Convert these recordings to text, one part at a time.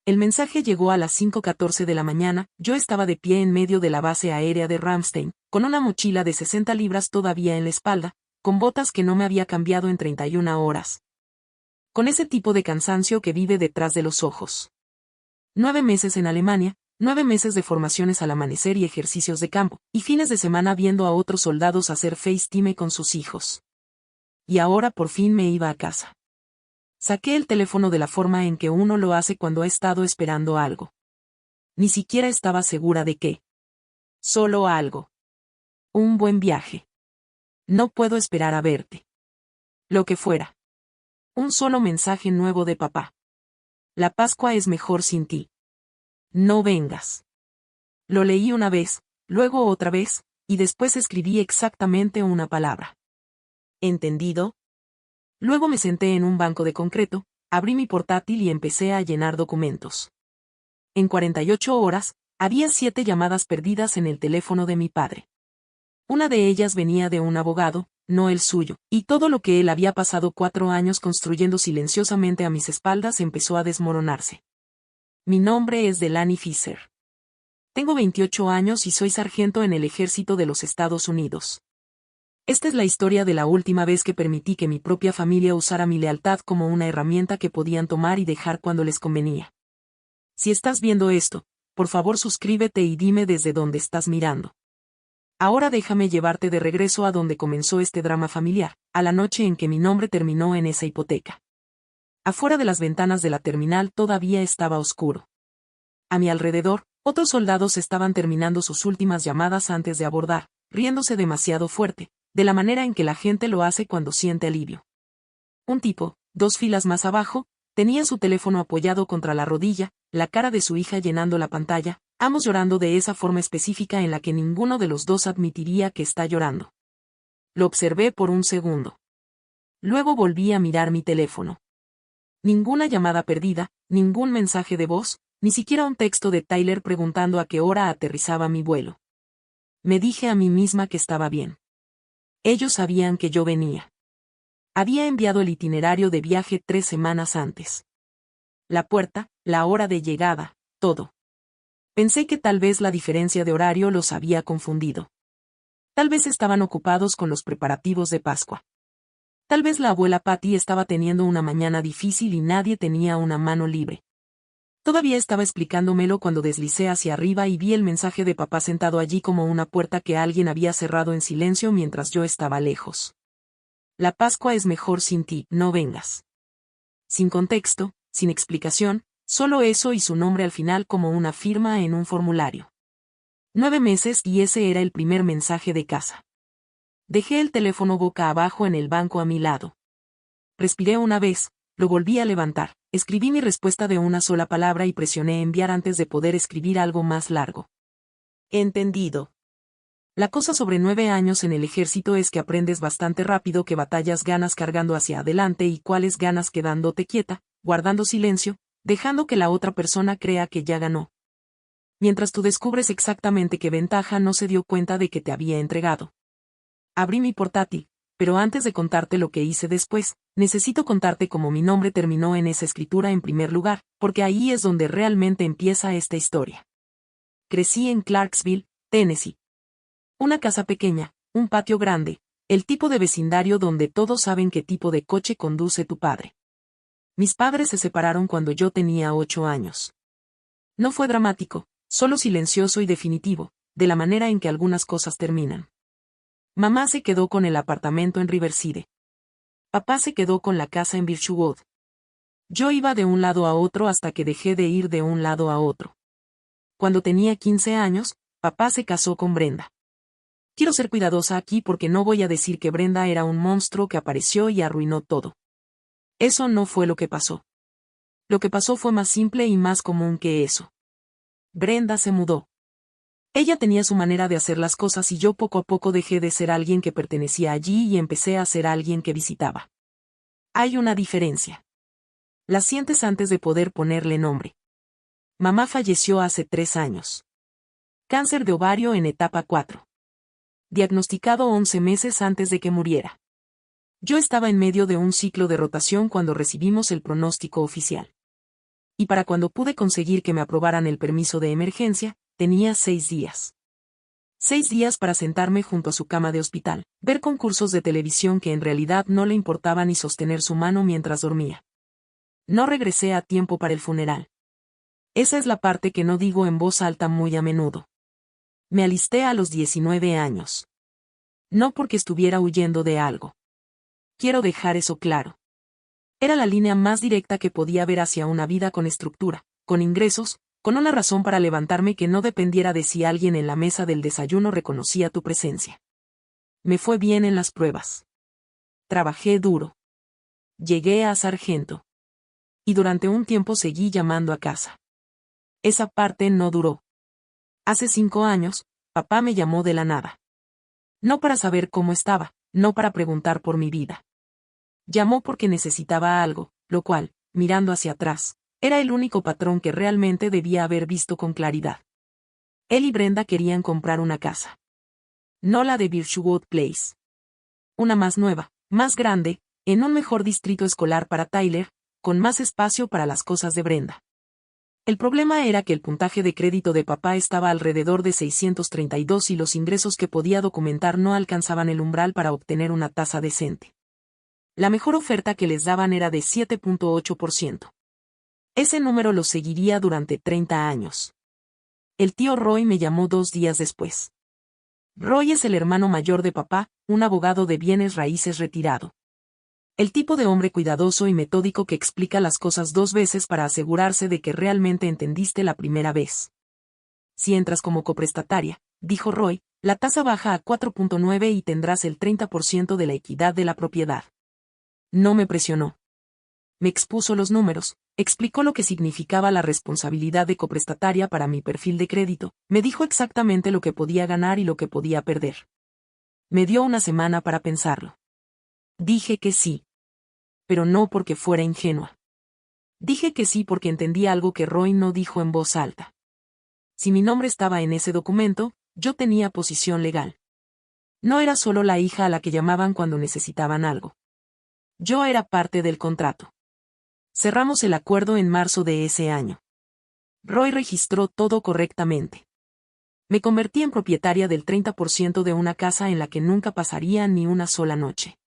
El mensaje llegó a las 5:14 de la mañana. Yo estaba de pie en medio de la base aérea de Ramstein, con una mochila de 60 libras todavía en la espalda, con botas que no me había cambiado en 31 horas. Con ese tipo de cansancio que vive detrás de los ojos. 9 meses en Alemania, 9 meses de formaciones al amanecer y ejercicios de campo, y fines de semana viendo a otros soldados hacer FaceTime con sus hijos. Y ahora por fin me iba a casa. Saqué el teléfono de la forma en que uno lo hace cuando ha estado esperando algo. Ni siquiera estaba segura de qué. Solo algo. Un buen viaje. No puedo esperar a verte. Lo que fuera. Un solo mensaje nuevo de papá. La Pascua es mejor sin ti. No vengas. Lo leí una vez, luego otra vez, y después escribí exactamente una palabra. ¿Entendido? Luego me senté en un banco de concreto, abrí mi portátil y empecé a llenar documentos. En 48 horas, había 7 llamadas perdidas en el teléfono de mi padre. Una de ellas venía de un abogado, no el suyo, y todo lo que él había pasado 4 años construyendo silenciosamente a mis espaldas empezó a desmoronarse. Mi nombre es Delaney Fisher. Tengo 28 años y soy sargento en el ejército de los Estados Unidos. Esta es la historia de la última vez que permití que mi propia familia usara mi lealtad como una herramienta que podían tomar y dejar cuando les convenía. Si estás viendo esto, por favor suscríbete y dime desde dónde estás mirando. Ahora déjame llevarte de regreso a donde comenzó este drama familiar, a la noche en que mi nombre terminó en esa hipoteca. Afuera de las ventanas de la terminal todavía estaba oscuro. A mi alrededor, otros soldados estaban terminando sus últimas llamadas antes de abordar, riéndose demasiado fuerte, de la manera en que la gente lo hace cuando siente alivio. Un tipo, 2 filas más abajo, tenía su teléfono apoyado contra la rodilla, la cara de su hija llenando la pantalla, ambos llorando de esa forma específica en la que ninguno de los dos admitiría que está llorando. Lo observé por un segundo. Luego volví a mirar mi teléfono. Ninguna llamada perdida, ningún mensaje de voz, ni siquiera un texto de Tyler preguntando a qué hora aterrizaba mi vuelo. Me dije a mí misma que estaba bien. Ellos sabían que yo venía. Había enviado el itinerario de viaje 3 semanas antes. La puerta, la hora de llegada, todo. Pensé que tal vez la diferencia de horario los había confundido. Tal vez estaban ocupados con los preparativos de Pascua. Tal vez la abuela Patty estaba teniendo una mañana difícil y nadie tenía una mano libre. Todavía estaba explicándomelo cuando deslicé hacia arriba y vi el mensaje de papá sentado allí como una puerta que alguien había cerrado en silencio mientras yo estaba lejos. La Pascua es mejor sin ti, no vengas. Sin contexto, sin explicación, solo eso y su nombre al final como una firma en un formulario. 9 meses y ese era el primer mensaje de casa. Dejé el teléfono boca abajo en el banco a mi lado. Respiré una vez, lo volví a levantar, escribí mi respuesta de una sola palabra y presioné enviar antes de poder escribir algo más largo. Entendido. La cosa sobre 9 años en el ejército es que aprendes bastante rápido que batallas ganas cargando hacia adelante y cuáles ganas quedándote quieta, guardando silencio, dejando que la otra persona crea que ya ganó. Mientras tú descubres exactamente qué ventaja no se dio cuenta de que te había entregado. Abrí mi portátil, pero antes de contarte lo que hice después, necesito contarte cómo mi nombre terminó en esa escritura en primer lugar, porque ahí es donde realmente empieza esta historia. Crecí en Clarksville, Tennessee. Una casa pequeña, un patio grande, el tipo de vecindario donde todos saben qué tipo de coche conduce tu padre. Mis padres se separaron cuando yo tenía 8 años. No fue dramático, solo silencioso y definitivo, de la manera en que algunas cosas terminan. Mamá se quedó con el apartamento en Riverside. Papá se quedó con la casa en Birchwood. Yo iba de un lado a otro hasta que dejé de ir de un lado a otro. Cuando tenía 15 años, papá se casó con Brenda. Quiero ser cuidadosa aquí porque no voy a decir que Brenda era un monstruo que apareció y arruinó todo. Eso no fue lo que pasó. Lo que pasó fue más simple y más común que eso. Brenda se mudó. Ella tenía su manera de hacer las cosas y yo poco a poco dejé de ser alguien que pertenecía allí y empecé a ser alguien que visitaba. Hay una diferencia. La sientes antes de poder ponerle nombre. Mamá falleció hace 3 años. Cáncer de ovario en etapa 4. Diagnosticado 11 meses antes de que muriera. Yo estaba en medio de un ciclo de rotación cuando recibimos el pronóstico oficial. Y para cuando pude conseguir que me aprobaran el permiso de emergencia, tenía 6 días. 6 días para sentarme junto a su cama de hospital, ver concursos de televisión que en realidad no le importaban y sostener su mano mientras dormía. No regresé a tiempo para el funeral. Esa es la parte que no digo en voz alta muy a menudo. Me alisté a los 19 años. No porque estuviera huyendo de algo. Quiero dejar eso claro. Era la línea más directa que podía ver hacia una vida con estructura, con ingresos, con una razón para levantarme que no dependiera de si alguien en la mesa del desayuno reconocía tu presencia. Me fue bien en las pruebas. Trabajé duro. Llegué a sargento. Y durante un tiempo seguí llamando a casa. Esa parte no duró. Hace 5 años, papá me llamó de la nada. No para saber cómo estaba, no para preguntar por mi vida. Llamó porque necesitaba algo, lo cual, mirando hacia atrás, era el único patrón que realmente debía haber visto con claridad. Él y Brenda querían comprar una casa. No la de Birchwood Place. Una más nueva, más grande, en un mejor distrito escolar para Tyler, con más espacio para las cosas de Brenda. El problema era que el puntaje de crédito de papá estaba alrededor de 632 y los ingresos que podía documentar no alcanzaban el umbral para obtener una tasa decente. La mejor oferta que les daban era de 7.8%. Ese número lo seguiría durante 30 años. El tío Roy me llamó 2 días después. Roy es el hermano mayor de papá, un abogado de bienes raíces retirado. El tipo de hombre cuidadoso y metódico que explica las cosas 2 veces para asegurarse de que realmente entendiste la primera vez. Si entras como coprestataria, dijo Roy, la tasa baja a 4.9 y tendrás el 30% de la equidad de la propiedad. No me presionó. Me expuso los números, explicó lo que significaba la responsabilidad de coprestataria para mi perfil de crédito, me dijo exactamente lo que podía ganar y lo que podía perder. Me dio una semana para pensarlo. Dije que sí. Pero no porque fuera ingenua. Dije que sí porque entendí algo que Roy no dijo en voz alta. Si mi nombre estaba en ese documento, yo tenía posición legal. No era solo la hija a la que llamaban cuando necesitaban algo. Yo era parte del contrato. Cerramos el acuerdo en marzo de ese año. Roy registró todo correctamente. Me convertí en propietaria del 30% de una casa en la que nunca pasaría ni una sola noche.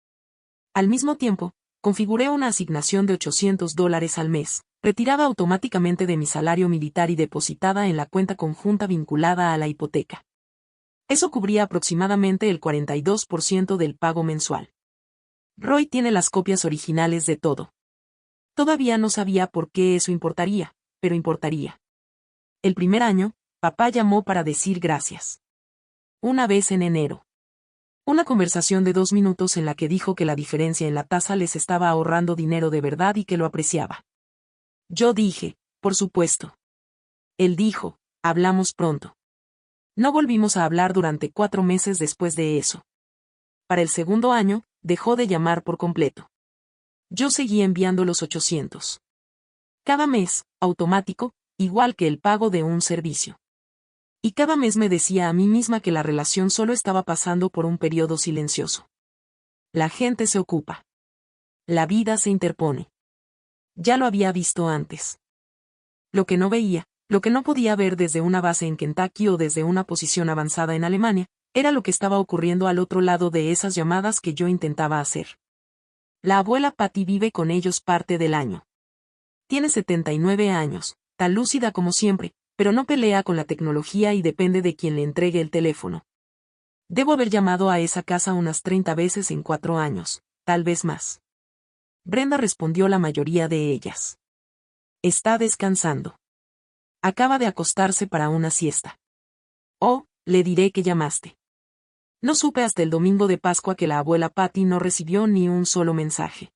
Al mismo tiempo, configuré una asignación de $800 al mes, retirada automáticamente de mi salario militar y depositada en la cuenta conjunta vinculada a la hipoteca. Eso cubría aproximadamente el 42% del pago mensual. Roy tiene las copias originales de todo. Todavía no sabía por qué eso importaría, pero importaría. El primer año, papá llamó para decir gracias. Una vez en enero. Una conversación de 2 minutos en la que dijo que la diferencia en la tasa les estaba ahorrando dinero de verdad y que lo apreciaba. Yo dije, por supuesto. Él dijo, hablamos pronto. No volvimos a hablar durante 4 meses después de eso. Para el segundo año, dejó de llamar por completo. Yo seguí enviando los 800. Cada mes, automático, igual que el pago de un servicio. Y cada mes me decía a mí misma que la relación solo estaba pasando por un periodo silencioso. La gente se ocupa. La vida se interpone. Ya lo había visto antes. Lo que no veía, lo que no podía ver desde una base en Kentucky o desde una posición avanzada en Alemania, era lo que estaba ocurriendo al otro lado de esas llamadas que yo intentaba hacer. La abuela Patty vive con ellos parte del año. Tiene 79 años, tan lúcida como siempre, pero no pelea con la tecnología y depende de quien le entregue el teléfono. Debo haber llamado a esa casa unas 30 veces en 4 años, tal vez más. Brenda respondió la mayoría de ellas. Está descansando. Acaba de acostarse para una siesta. Oh, le diré que llamaste. No supe hasta el domingo de Pascua que la abuela Patty no recibió ni un solo mensaje.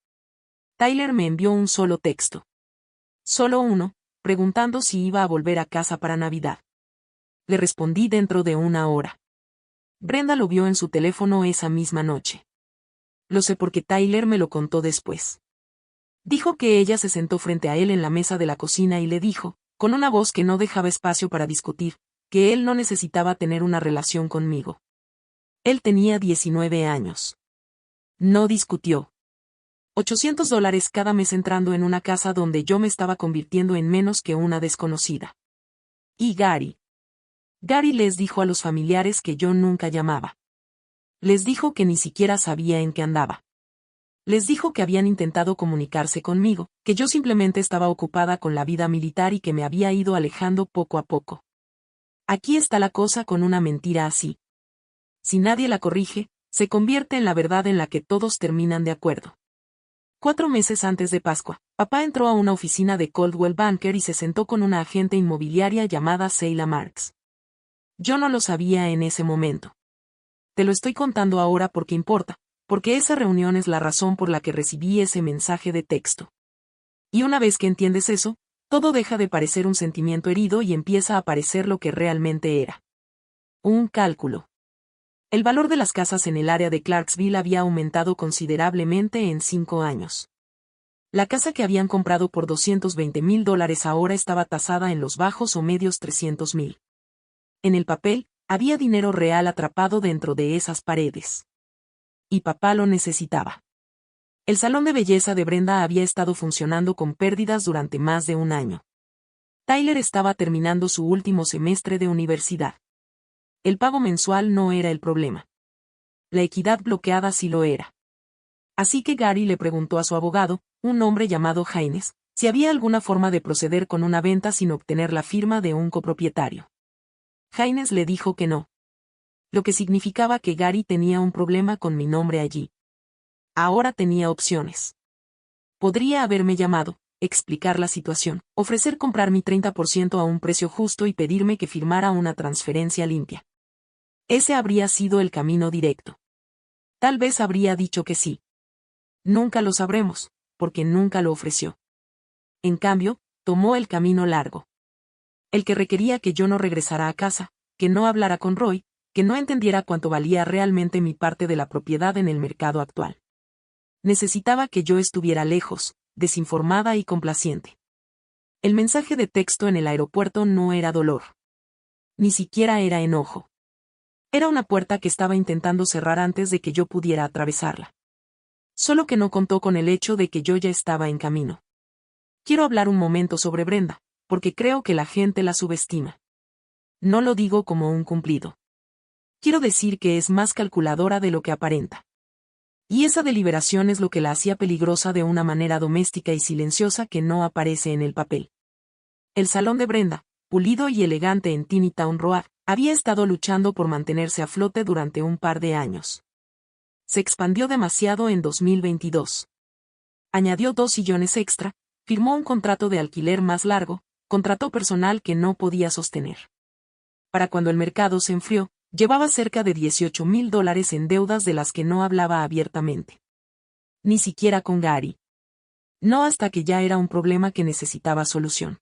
Tyler me envió un solo texto. Solo uno, preguntando si iba a volver a casa para Navidad. Le respondí dentro de 1 hora. Brenda lo vio en su teléfono esa misma noche. Lo sé porque Tyler me lo contó después. Dijo que ella se sentó frente a él en la mesa de la cocina y le dijo, con una voz que no dejaba espacio para discutir, que él no necesitaba tener una relación conmigo. Él tenía 19 años. No discutió. $800 cada mes entrando en una casa donde yo me estaba convirtiendo en menos que una desconocida. Y Gary. Gary les dijo a los familiares que yo nunca llamaba. Les dijo que ni siquiera sabía en qué andaba. Les dijo que habían intentado comunicarse conmigo, que yo simplemente estaba ocupada con la vida militar y que me había ido alejando poco a poco. Aquí está la cosa con una mentira así. Si nadie la corrige, se convierte en la verdad en la que todos terminan de acuerdo. 4 meses antes de Pascua, papá entró a una oficina de Coldwell Banker y se sentó con una agente inmobiliaria llamada Sheila Marks. Yo no lo sabía en ese momento. Te lo estoy contando ahora porque importa, porque esa reunión es la razón por la que recibí ese mensaje de texto. Y una vez que entiendes eso, todo deja de parecer un sentimiento herido y empieza a parecer lo que realmente era. Un cálculo. El valor de las casas en el área de Clarksville había aumentado considerablemente en 5 años. La casa que habían comprado por $220,000 ahora estaba tasada en los bajos o medios $300,000. En el papel, había dinero real atrapado dentro de esas paredes. Y papá lo necesitaba. El salón de belleza de Brenda había estado funcionando con pérdidas durante más de un año. Tyler estaba terminando su último semestre de universidad. El pago mensual no era el problema. La equidad bloqueada sí lo era. Así que Gary le preguntó a su abogado, un hombre llamado Haynes, si había alguna forma de proceder con una venta sin obtener la firma de un copropietario. Haynes le dijo que no. Lo que significaba que Gary tenía un problema con mi nombre allí. Ahora tenía opciones. Podría haberme llamado, explicar la situación, ofrecer comprar mi 30% a un precio justo y pedirme que firmara una transferencia limpia. Ese habría sido el camino directo. Tal vez habría dicho que sí. Nunca lo sabremos, porque nunca lo ofreció. En cambio, tomó el camino largo. El que requería que yo no regresara a casa, que no hablara con Roy, que no entendiera cuánto valía realmente mi parte de la propiedad en el mercado actual. Necesitaba que yo estuviera lejos, desinformada y complaciente. El mensaje de texto en el aeropuerto no era dolor. Ni siquiera era enojo. Era una puerta que estaba intentando cerrar antes de que yo pudiera atravesarla. Solo que no contó con el hecho de que yo ya estaba en camino. Quiero hablar un momento sobre Brenda, porque creo que la gente la subestima. No lo digo como un cumplido. Quiero decir que es más calculadora de lo que aparenta. Y esa deliberación es lo que la hacía peligrosa de una manera doméstica y silenciosa que no aparece en el papel. El salón de Brenda, pulido y elegante en Teeny Town Road, había estado luchando por mantenerse a flote durante un par de años. Se expandió demasiado en 2022. Añadió 2 sillones extra, firmó un contrato de alquiler más largo, contrató personal que no podía sostener. Para cuando el mercado se enfrió, llevaba cerca de $18,000 en deudas de las que no hablaba abiertamente. Ni siquiera con Gary. No hasta que ya era un problema que necesitaba solución.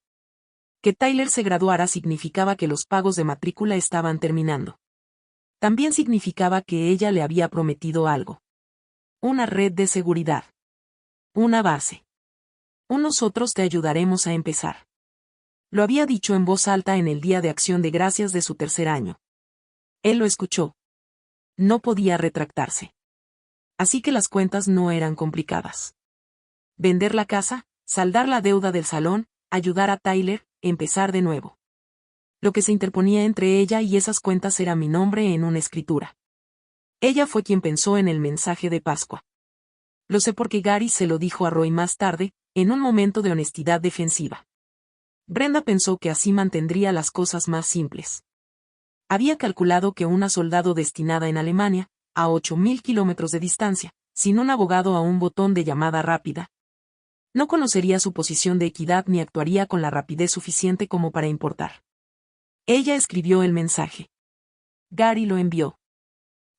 Que Tyler se graduara significaba que los pagos de matrícula estaban terminando. También significaba que ella le había prometido algo. Una red de seguridad. Una base. Nosotros te ayudaremos a empezar. Lo había dicho en voz alta en el Día de Acción de Gracias de su tercer año. Él lo escuchó. No podía retractarse. Así que las cuentas no eran complicadas. Vender la casa, saldar la deuda del salón, ayudar a Tyler, empezar de nuevo. Lo que se interponía entre ella y esas cuentas era mi nombre en una escritura. Ella fue quien pensó en el mensaje de Pascua. Lo sé porque Gary se lo dijo a Roy más tarde, en un momento de honestidad defensiva. Brenda pensó que así mantendría las cosas más simples. Había calculado que una soldado destinada en Alemania, a 8,000 kilómetros de distancia, sin un abogado a un botón de llamada rápida, no conocería su posición de equidad ni actuaría con la rapidez suficiente como para importar. Ella escribió el mensaje. Gary lo envió.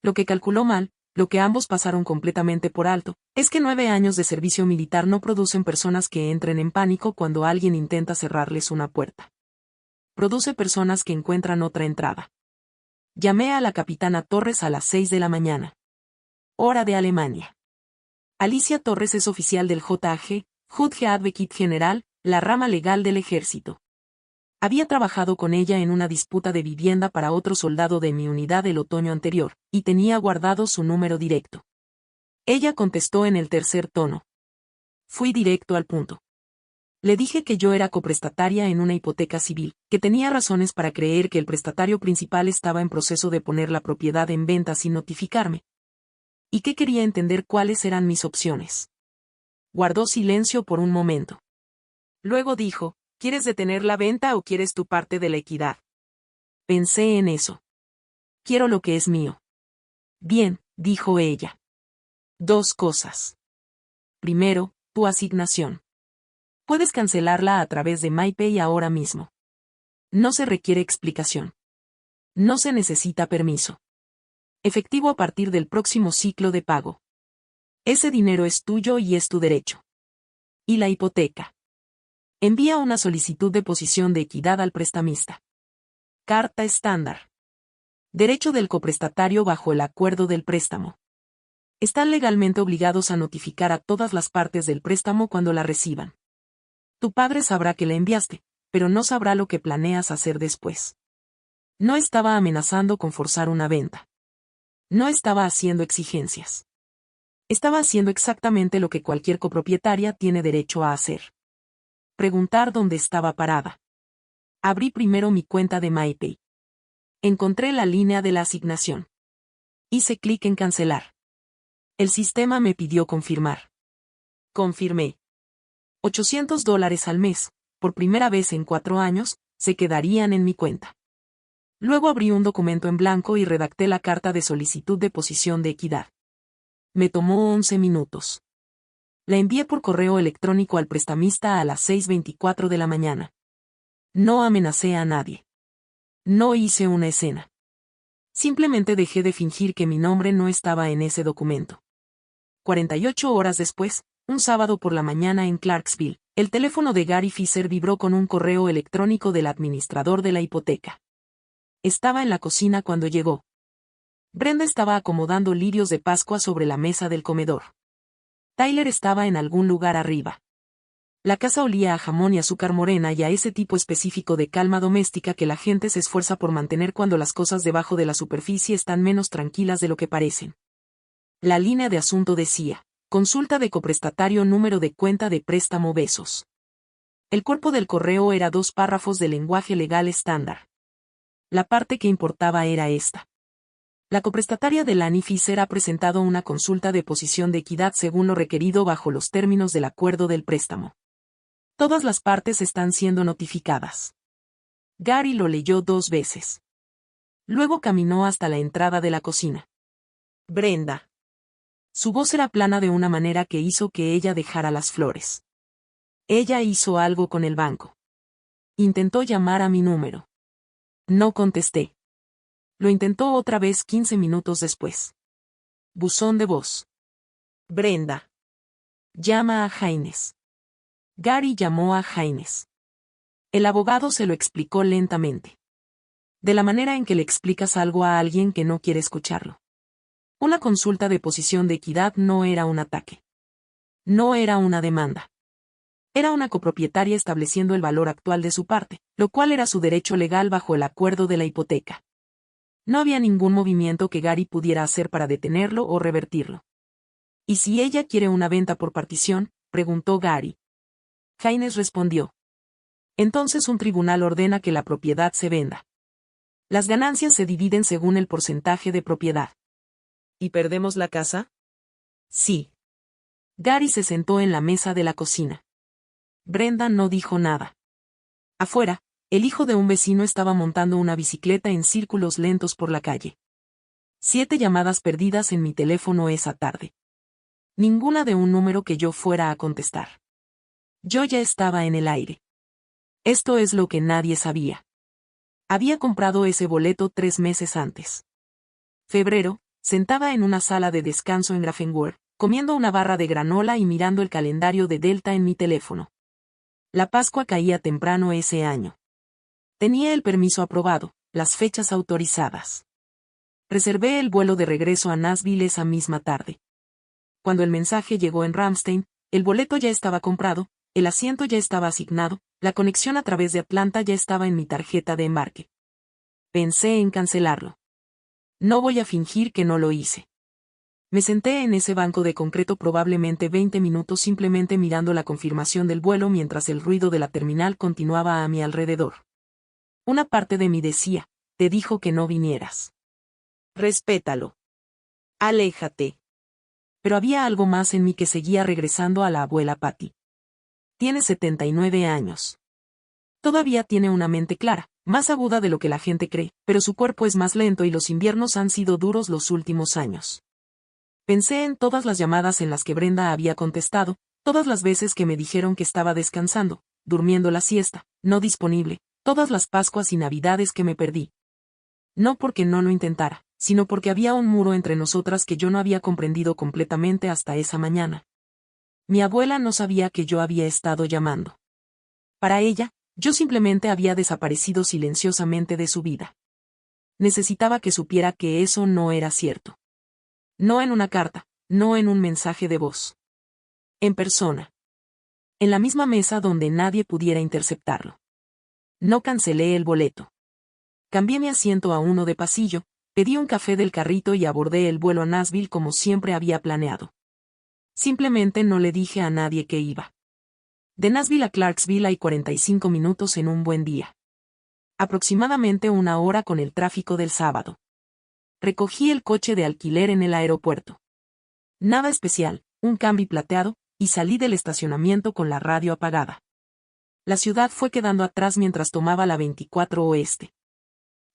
Lo que calculó mal, lo que ambos pasaron completamente por alto, es que 9 años de servicio militar no producen personas que entren en pánico cuando alguien intenta cerrarles una puerta. Produce personas que encuentran otra entrada. Llamé a la capitana Torres a las 6 de la mañana. Hora de Alemania. Alicia Torres es oficial del JAG, Judge Advocate General, la rama legal del ejército. Había trabajado con ella en una disputa de vivienda para otro soldado de mi unidad el otoño anterior, y tenía guardado su número directo. Ella contestó en el tercer tono. Fui directo al punto. Le dije que yo era coprestataria en una hipoteca civil, que tenía razones para creer que el prestatario principal estaba en proceso de poner la propiedad en venta sin notificarme, y que quería entender cuáles eran mis opciones. Guardó silencio por un momento. Luego dijo, ¿quieres detener la venta o quieres tu parte de la equidad? Pensé en eso. Quiero lo que es mío. Bien, dijo ella. Dos cosas. Primero, tu asignación. Puedes cancelarla a través de MyPay ahora mismo. No se requiere explicación. No se necesita permiso. Efectivo a partir del próximo ciclo de pago. Ese dinero es tuyo y es tu derecho. Y la hipoteca. Envía una solicitud de posición de equidad al prestamista. Carta estándar. Derecho del coprestatario bajo el acuerdo del préstamo. Están legalmente obligados a notificar a todas las partes del préstamo cuando la reciban. Tu padre sabrá que la enviaste, pero no sabrá lo que planeas hacer después. No estaba amenazando con forzar una venta. No estaba haciendo exigencias. Estaba haciendo exactamente lo que cualquier copropietaria tiene derecho a hacer. Preguntar dónde estaba parada. Abrí primero mi cuenta de MyPay. Encontré la línea de la asignación. Hice clic en cancelar. El sistema me pidió confirmar. Confirmé. $800 al mes, por primera vez en 4 años, se quedarían en mi cuenta. Luego abrí un documento en blanco y redacté la carta de solicitud de posición de equidad. Me tomó 11 minutos. La envié por correo electrónico al prestamista a las 6:24 de la mañana. No amenacé a nadie. No hice una escena. Simplemente dejé de fingir que mi nombre no estaba en ese documento. 48 horas después, un sábado por la mañana en Clarksville, el teléfono de Gary Fisher vibró con un correo electrónico del administrador de la hipoteca. Estaba en la cocina cuando llegó. Brenda estaba acomodando lirios de Pascua sobre la mesa del comedor. Tyler estaba en algún lugar arriba. La casa olía a jamón y azúcar morena y a ese tipo específico de calma doméstica que la gente se esfuerza por mantener cuando las cosas debajo de la superficie están menos tranquilas de lo que parecen. La línea de asunto decía, consulta de coprestatario número de cuenta de préstamo Besos. El cuerpo del correo era 2 párrafos de lenguaje legal estándar. La parte que importaba era esta. La coprestataria de Lani Fisher ha presentado una consulta de posición de equidad según lo requerido bajo los términos del acuerdo del préstamo. Todas las partes están siendo notificadas. Gary lo leyó 2 veces. Luego caminó hasta la entrada de la cocina. Brenda. Su voz era plana de una manera que hizo que ella dejara las flores. Ella hizo algo con el banco. Intentó llamar a mi número. No contesté. Lo intentó otra vez 15 minutos después. Buzón de voz. Brenda. Llama a Haynes. Gary llamó a Haynes. El abogado se lo explicó lentamente. De la manera en que le explicas algo a alguien que no quiere escucharlo. Una consulta de posición de equidad no era un ataque. No era una demanda. Era una copropietaria estableciendo el valor actual de su parte, lo cual era su derecho legal bajo el acuerdo de la hipoteca. No había ningún movimiento que Gary pudiera hacer para detenerlo o revertirlo. ¿Y si ella quiere una venta por partición?, preguntó Gary. Haynes respondió. Entonces un tribunal ordena que la propiedad se venda. Las ganancias se dividen según el porcentaje de propiedad. ¿Y perdemos la casa? Sí. Gary se sentó en la mesa de la cocina. Brenda no dijo nada. Afuera, el hijo de un vecino estaba montando una bicicleta en círculos lentos por la calle. 7 llamadas perdidas en mi teléfono esa tarde. Ninguna de un número que yo fuera a contestar. Yo ya estaba en el aire. Esto es lo que nadie sabía. Había comprado ese boleto 3 meses antes. Febrero, sentada en una sala de descanso en Grafenwöhr, comiendo una barra de granola y mirando el calendario de Delta en mi teléfono. La Pascua caía temprano ese año. Tenía el permiso aprobado, las fechas autorizadas. Reservé el vuelo de regreso a Nashville esa misma tarde. Cuando el mensaje llegó en Ramstein, el boleto ya estaba comprado, el asiento ya estaba asignado, la conexión a través de Atlanta ya estaba en mi tarjeta de embarque. Pensé en cancelarlo. No voy a fingir que no lo hice. Me senté en ese banco de concreto probablemente 20 minutos simplemente mirando la confirmación del vuelo mientras el ruido de la terminal continuaba a mi alrededor. Una parte de mí decía, te dijo que no vinieras. Respétalo. Aléjate. Pero había algo más en mí que seguía regresando a la abuela Patty. Tiene 79 años. Todavía tiene una mente clara, más aguda de lo que la gente cree, pero su cuerpo es más lento y los inviernos han sido duros los últimos años. Pensé en todas las llamadas en las que Brenda había contestado, todas las veces que me dijeron que estaba descansando, durmiendo la siesta, no disponible, todas las Pascuas y Navidades que me perdí. No porque no lo intentara, sino porque había un muro entre nosotras que yo no había comprendido completamente hasta esa mañana. Mi abuela no sabía que yo había estado llamando. Para ella, yo simplemente había desaparecido silenciosamente de su vida. Necesitaba que supiera que eso no era cierto. No en una carta, no en un mensaje de voz. En persona. En la misma mesa donde nadie pudiera interceptarlo. No cancelé el boleto. Cambié mi asiento a uno de pasillo, pedí un café del carrito y abordé el vuelo a Nashville como siempre había planeado. Simplemente no le dije a nadie que iba. De Nashville a Clarksville hay 45 minutos en un buen día. Aproximadamente una hora con el tráfico del sábado. Recogí el coche de alquiler en el aeropuerto. Nada especial, un Camry plateado, y salí del estacionamiento con la radio apagada. La ciudad fue quedando atrás mientras tomaba la 24 Oeste.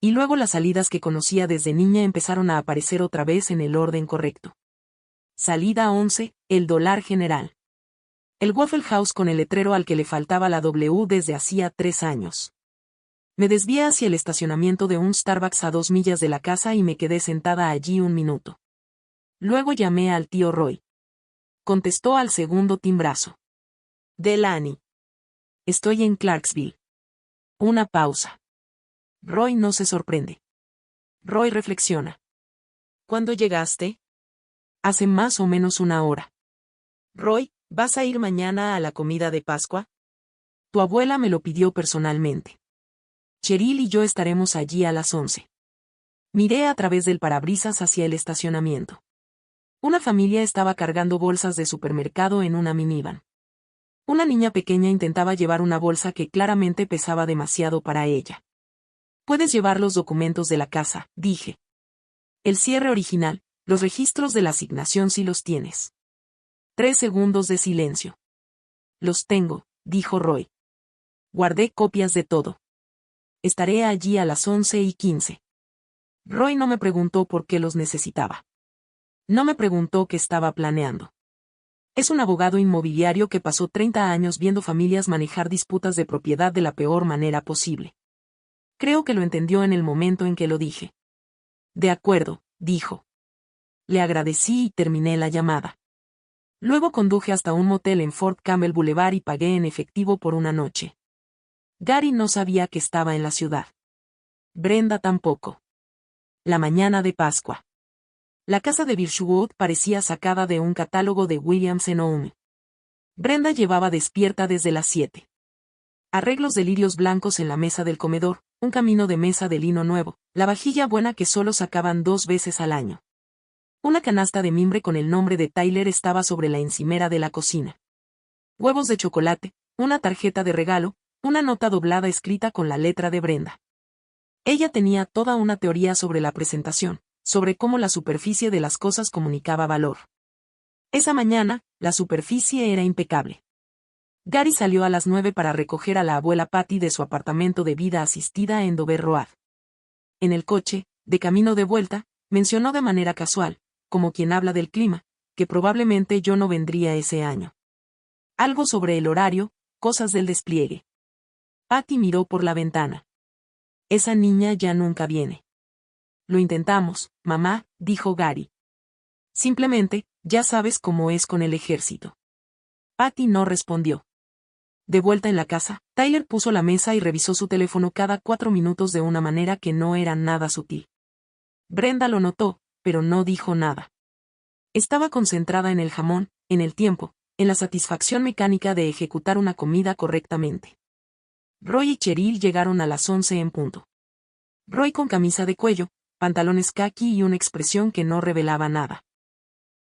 Y luego las salidas que conocía desde niña empezaron a aparecer otra vez en el orden correcto. Salida 11, el Dollar General. El Waffle House con el letrero al que le faltaba la W desde hacía 3 años. Me desvié hacia el estacionamiento de un Starbucks a 2 millas de la casa y me quedé sentada allí un minuto. Luego llamé al tío Roy. Contestó al segundo timbrazo. Delaney. Estoy en Clarksville. Una pausa. Roy no se sorprende. Roy reflexiona. ¿Cuándo llegaste? Hace más o menos una hora. Roy, ¿vas a ir mañana a la comida de Pascua? Tu abuela me lo pidió personalmente. Cheryl y yo estaremos allí a las 11. Miré a través del parabrisas hacia el estacionamiento. Una familia estaba cargando bolsas de supermercado en una minivan. Una niña pequeña intentaba llevar una bolsa que claramente pesaba demasiado para ella. Puedes llevar los documentos de la casa, dije. El cierre original, los registros de la asignación si los tienes. 3 segundos de silencio. Los tengo, dijo Roy. Guardé copias de todo. Estaré allí a las 11:15. Roy no me preguntó por qué los necesitaba. No me preguntó qué estaba planeando. Es un abogado inmobiliario que pasó 30 años viendo familias manejar disputas de propiedad de la peor manera posible. Creo que lo entendió en el momento en que lo dije. De acuerdo, dijo. Le agradecí y terminé la llamada. Luego conduje hasta un motel en Fort Campbell Boulevard y pagué en efectivo por una noche. Gary no sabía que estaba en la ciudad. Brenda tampoco. La mañana de Pascua. La casa de Birchwood parecía sacada de un catálogo de Williams & Home. Brenda llevaba despierta desde las 7. Arreglos de lirios blancos en la mesa del comedor, un camino de mesa de lino nuevo, la vajilla buena que solo sacaban 2 veces al año. Una canasta de mimbre con el nombre de Tyler estaba sobre la encimera de la cocina. Huevos de chocolate, una tarjeta de regalo, una nota doblada escrita con la letra de Brenda. Ella tenía toda una teoría sobre la presentación, sobre cómo la superficie de las cosas comunicaba valor. Esa mañana, la superficie era impecable. Gary salió a las 9 para recoger a la abuela Patty de su apartamento de vida asistida en Dover Road. En el coche, de camino de vuelta, mencionó de manera casual, como quien habla del clima, que probablemente yo no vendría ese año. Algo sobre el horario, cosas del despliegue. Patty miró por la ventana. Esa niña ya nunca viene. Lo intentamos, mamá, dijo Gary. Simplemente, ya sabes cómo es con el ejército. Patty no respondió. De vuelta en la casa, Tyler puso la mesa y revisó su teléfono cada 4 minutos de una manera que no era nada sutil. Brenda lo notó, pero no dijo nada. Estaba concentrada en el jamón, en el tiempo, en la satisfacción mecánica de ejecutar una comida correctamente. Roy y Cheryl llegaron a las 11 en punto. Roy con camisa de cuello, pantalones caqui y una expresión que no revelaba nada.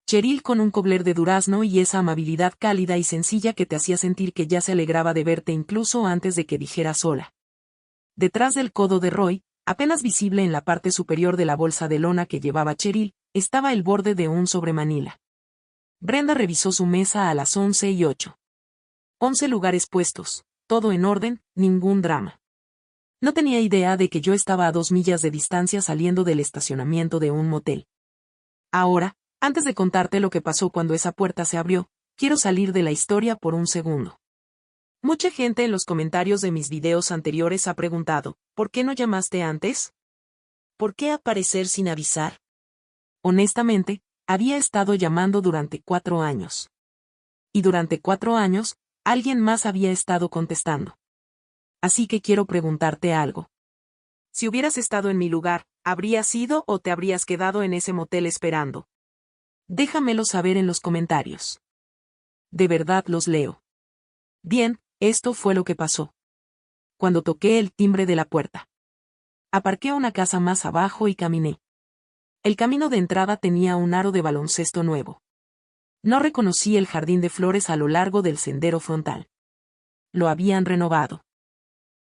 Cheryl con un cobler de durazno y esa amabilidad cálida y sencilla que te hacía sentir que ya se alegraba de verte incluso antes de que dijeras hola. Detrás del codo de Roy, apenas visible en la parte superior de la bolsa de lona que llevaba Cheryl, estaba el borde de un sobremanila. Brenda revisó su mesa a las 11:08. 11 lugares puestos, todo en orden, ningún drama. No tenía idea de que yo estaba a 2 millas de distancia saliendo del estacionamiento de un motel. Ahora, antes de contarte lo que pasó cuando esa puerta se abrió, quiero salir de la historia por un segundo. Mucha gente en los comentarios de mis videos anteriores ha preguntado, ¿por qué no llamaste antes? ¿Por qué aparecer sin avisar? Honestamente, había estado llamando durante 4 años. Y durante 4 años, alguien más había estado contestando. Así que quiero preguntarte algo. Si hubieras estado en mi lugar, ¿habrías ido o te habrías quedado en ese motel esperando? Déjamelo saber en los comentarios. De verdad los leo. Bien, esto fue lo que pasó. Cuando toqué el timbre de la puerta. Aparqué una casa más abajo y caminé. El camino de entrada tenía un aro de baloncesto nuevo. No reconocí el jardín de flores a lo largo del sendero frontal. Lo habían renovado.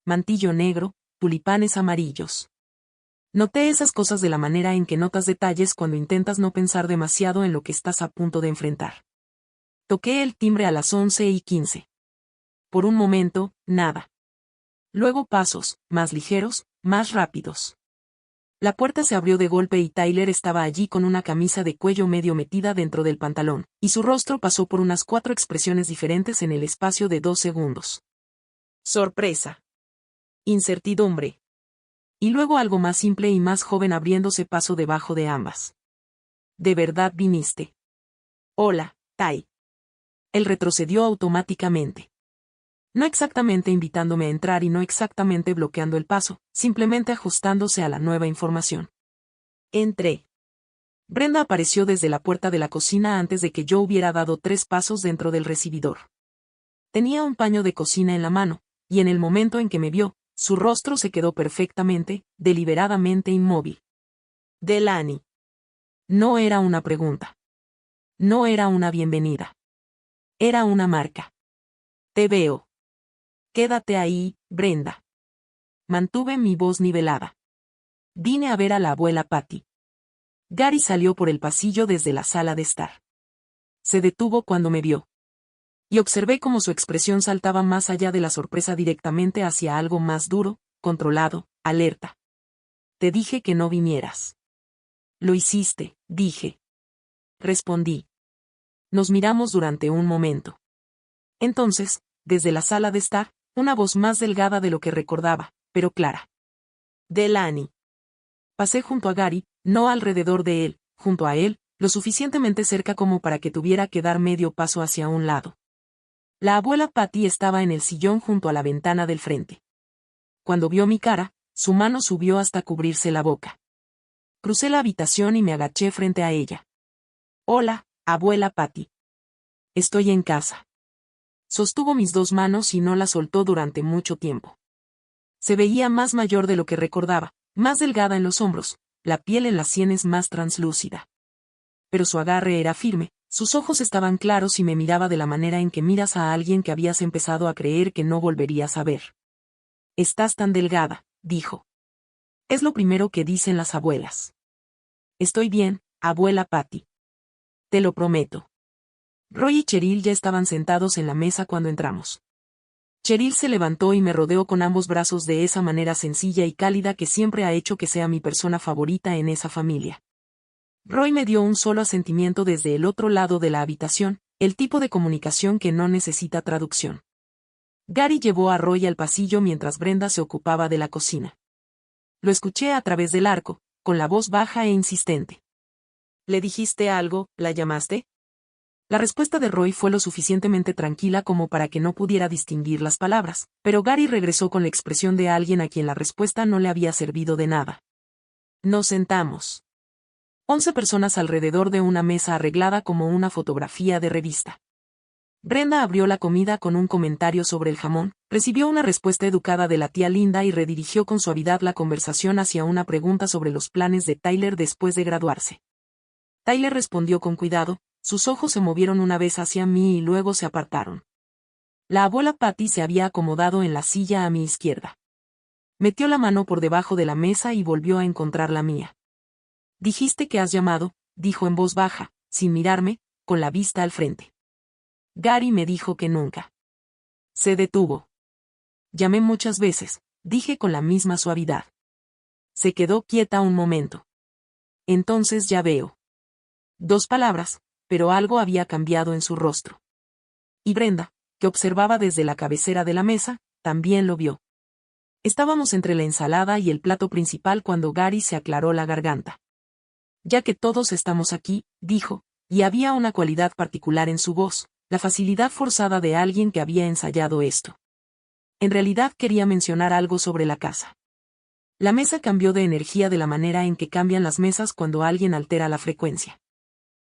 Mantillo negro, tulipanes amarillos. Noté esas cosas de la manera en que notas detalles cuando intentas no pensar demasiado en lo que estás a punto de enfrentar. Toqué el timbre a las 11:15. Por un momento, nada. Luego pasos, más ligeros, más rápidos. La puerta se abrió de golpe y Tyler estaba allí con una camisa de cuello medio metida dentro del pantalón, y su rostro pasó por unas 4 expresiones diferentes en el espacio de 2 segundos. Sorpresa. Incertidumbre. Y luego algo más simple y más joven abriéndose paso debajo de ambas. ¿De verdad viniste? Hola, Ty. Él retrocedió automáticamente. No exactamente invitándome a entrar y no exactamente bloqueando el paso, simplemente ajustándose a la nueva información. Entré. Brenda apareció desde la puerta de la cocina antes de que yo hubiera dado 3 pasos dentro del recibidor. Tenía un paño de cocina en la mano, y en el momento en que me vio, su rostro se quedó perfectamente, deliberadamente inmóvil. Delaney. No era una pregunta. No era una bienvenida. Era una marca. Te veo. Quédate ahí, Brenda. Mantuve mi voz nivelada. Vine a ver a la abuela Patty. Gary salió por el pasillo desde la sala de estar. Se detuvo cuando me vio. Y observé cómo su expresión saltaba más allá de la sorpresa directamente hacia algo más duro, controlado, alerta. Te dije que no vinieras. Lo hiciste, dije. Respondí. Nos miramos durante un momento. Entonces, desde la sala de estar, una voz más delgada de lo que recordaba, pero clara. Delaney. Pasé junto a Gary, no alrededor de él, junto a él, lo suficientemente cerca como para que tuviera que dar medio paso hacia un lado. La abuela Patty estaba en el sillón junto a la ventana del frente. Cuando vio mi cara, su mano subió hasta cubrirse la boca. Crucé la habitación y me agaché frente a ella. Hola, abuela Patty. Estoy en casa. Sostuvo mis 2 manos y no las soltó durante mucho tiempo. Se veía más mayor de lo que recordaba, más delgada en los hombros, la piel en las sienes más translúcida. Pero su agarre era firme, sus ojos estaban claros y me miraba de la manera en que miras a alguien que habías empezado a creer que no volverías a ver. Estás tan delgada, dijo. Es lo primero que dicen las abuelas. Estoy bien, abuela Patty. Te lo prometo. Roy y Cheryl ya estaban sentados en la mesa cuando entramos. Cheryl se levantó y me rodeó con ambos brazos de esa manera sencilla y cálida que siempre ha hecho que sea mi persona favorita en esa familia. Roy me dio un solo asentimiento desde el otro lado de la habitación, el tipo de comunicación que no necesita traducción. Gary llevó a Roy al pasillo mientras Brenda se ocupaba de la cocina. Lo escuché a través del arco, con la voz baja e insistente. ¿Le dijiste algo? ¿La llamaste? La respuesta de Roy fue lo suficientemente tranquila como para que no pudiera distinguir las palabras, pero Gary regresó con la expresión de alguien a quien la respuesta no le había servido de nada. Nos sentamos. 11 personas alrededor de una mesa arreglada como una fotografía de revista. Brenda abrió la comida con un comentario sobre el jamón, recibió una respuesta educada de la tía Linda y redirigió con suavidad la conversación hacia una pregunta sobre los planes de Tyler después de graduarse. Tyler respondió con cuidado, Sus ojos se movieron una vez hacia mí y luego se apartaron. La abuela Patty se había acomodado en la silla a mi izquierda. Metió la mano por debajo de la mesa y volvió a encontrar la mía. Dijiste que has llamado, dijo en voz baja, sin mirarme, con la vista al frente. Gary me dijo que nunca. Se detuvo. Llamé muchas veces, dije con la misma suavidad. Se quedó quieta un momento. Entonces ya veo. 2 palabras, pero algo había cambiado en su rostro. Y Brenda, que observaba desde la cabecera de la mesa, también lo vio. Estábamos entre la ensalada y el plato principal cuando Gary se aclaró la garganta. Ya que todos estamos aquí, dijo, y había una cualidad particular en su voz, la facilidad forzada de alguien que había ensayado esto. En realidad quería mencionar algo sobre la casa. La mesa cambió de energía de la manera en que cambian las mesas cuando alguien altera la frecuencia.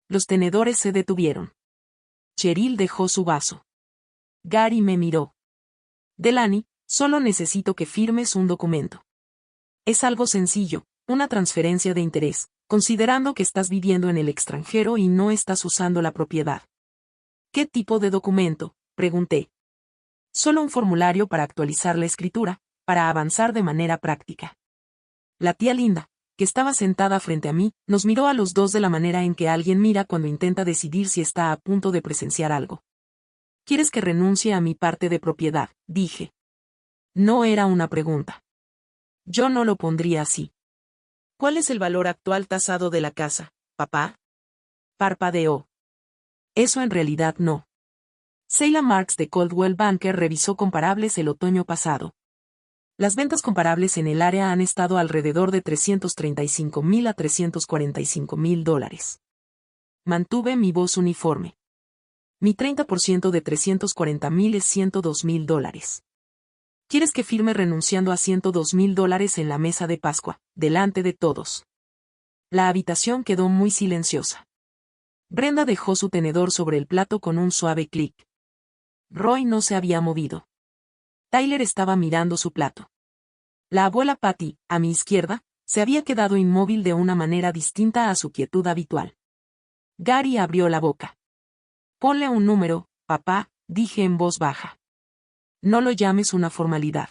Los tenedores se detuvieron. Cheryl dejó su vaso. Gary me miró. Delaney, solo necesito que firmes un documento. Es algo sencillo, una transferencia de interés, considerando que estás viviendo en el extranjero y no estás usando la propiedad. ¿Qué tipo de documento?, pregunté. Solo un formulario para actualizar la escritura, para avanzar de manera práctica. La tía Linda, que estaba sentada frente a mí, nos miró a los dos de la manera en que alguien mira cuando intenta decidir si está a punto de presenciar algo. ¿Quieres que renuncie a mi parte de propiedad?, dije. No era una pregunta. Yo no lo pondría así. ¿Cuál es el valor actual tasado de la casa, papá? Parpadeó. Eso en realidad no. Sheila Marks de Coldwell Banker revisó comparables el otoño pasado. Las ventas comparables en el área han estado alrededor de $335,000 a $345,000. Mantuve mi voz uniforme. Mi 30% de $340,000 es $102,000. ¿Quieres que firme renunciando a $102,000 en la mesa de Pascua, delante de todos? La habitación quedó muy silenciosa. Brenda dejó su tenedor sobre el plato con un suave clic. Roy no se había movido. Tyler estaba mirando su plato. La abuela Patty, a mi izquierda, se había quedado inmóvil de una manera distinta a su quietud habitual. Gary abrió la boca. Ponle un número, papá, dije en voz baja. No lo llames una formalidad.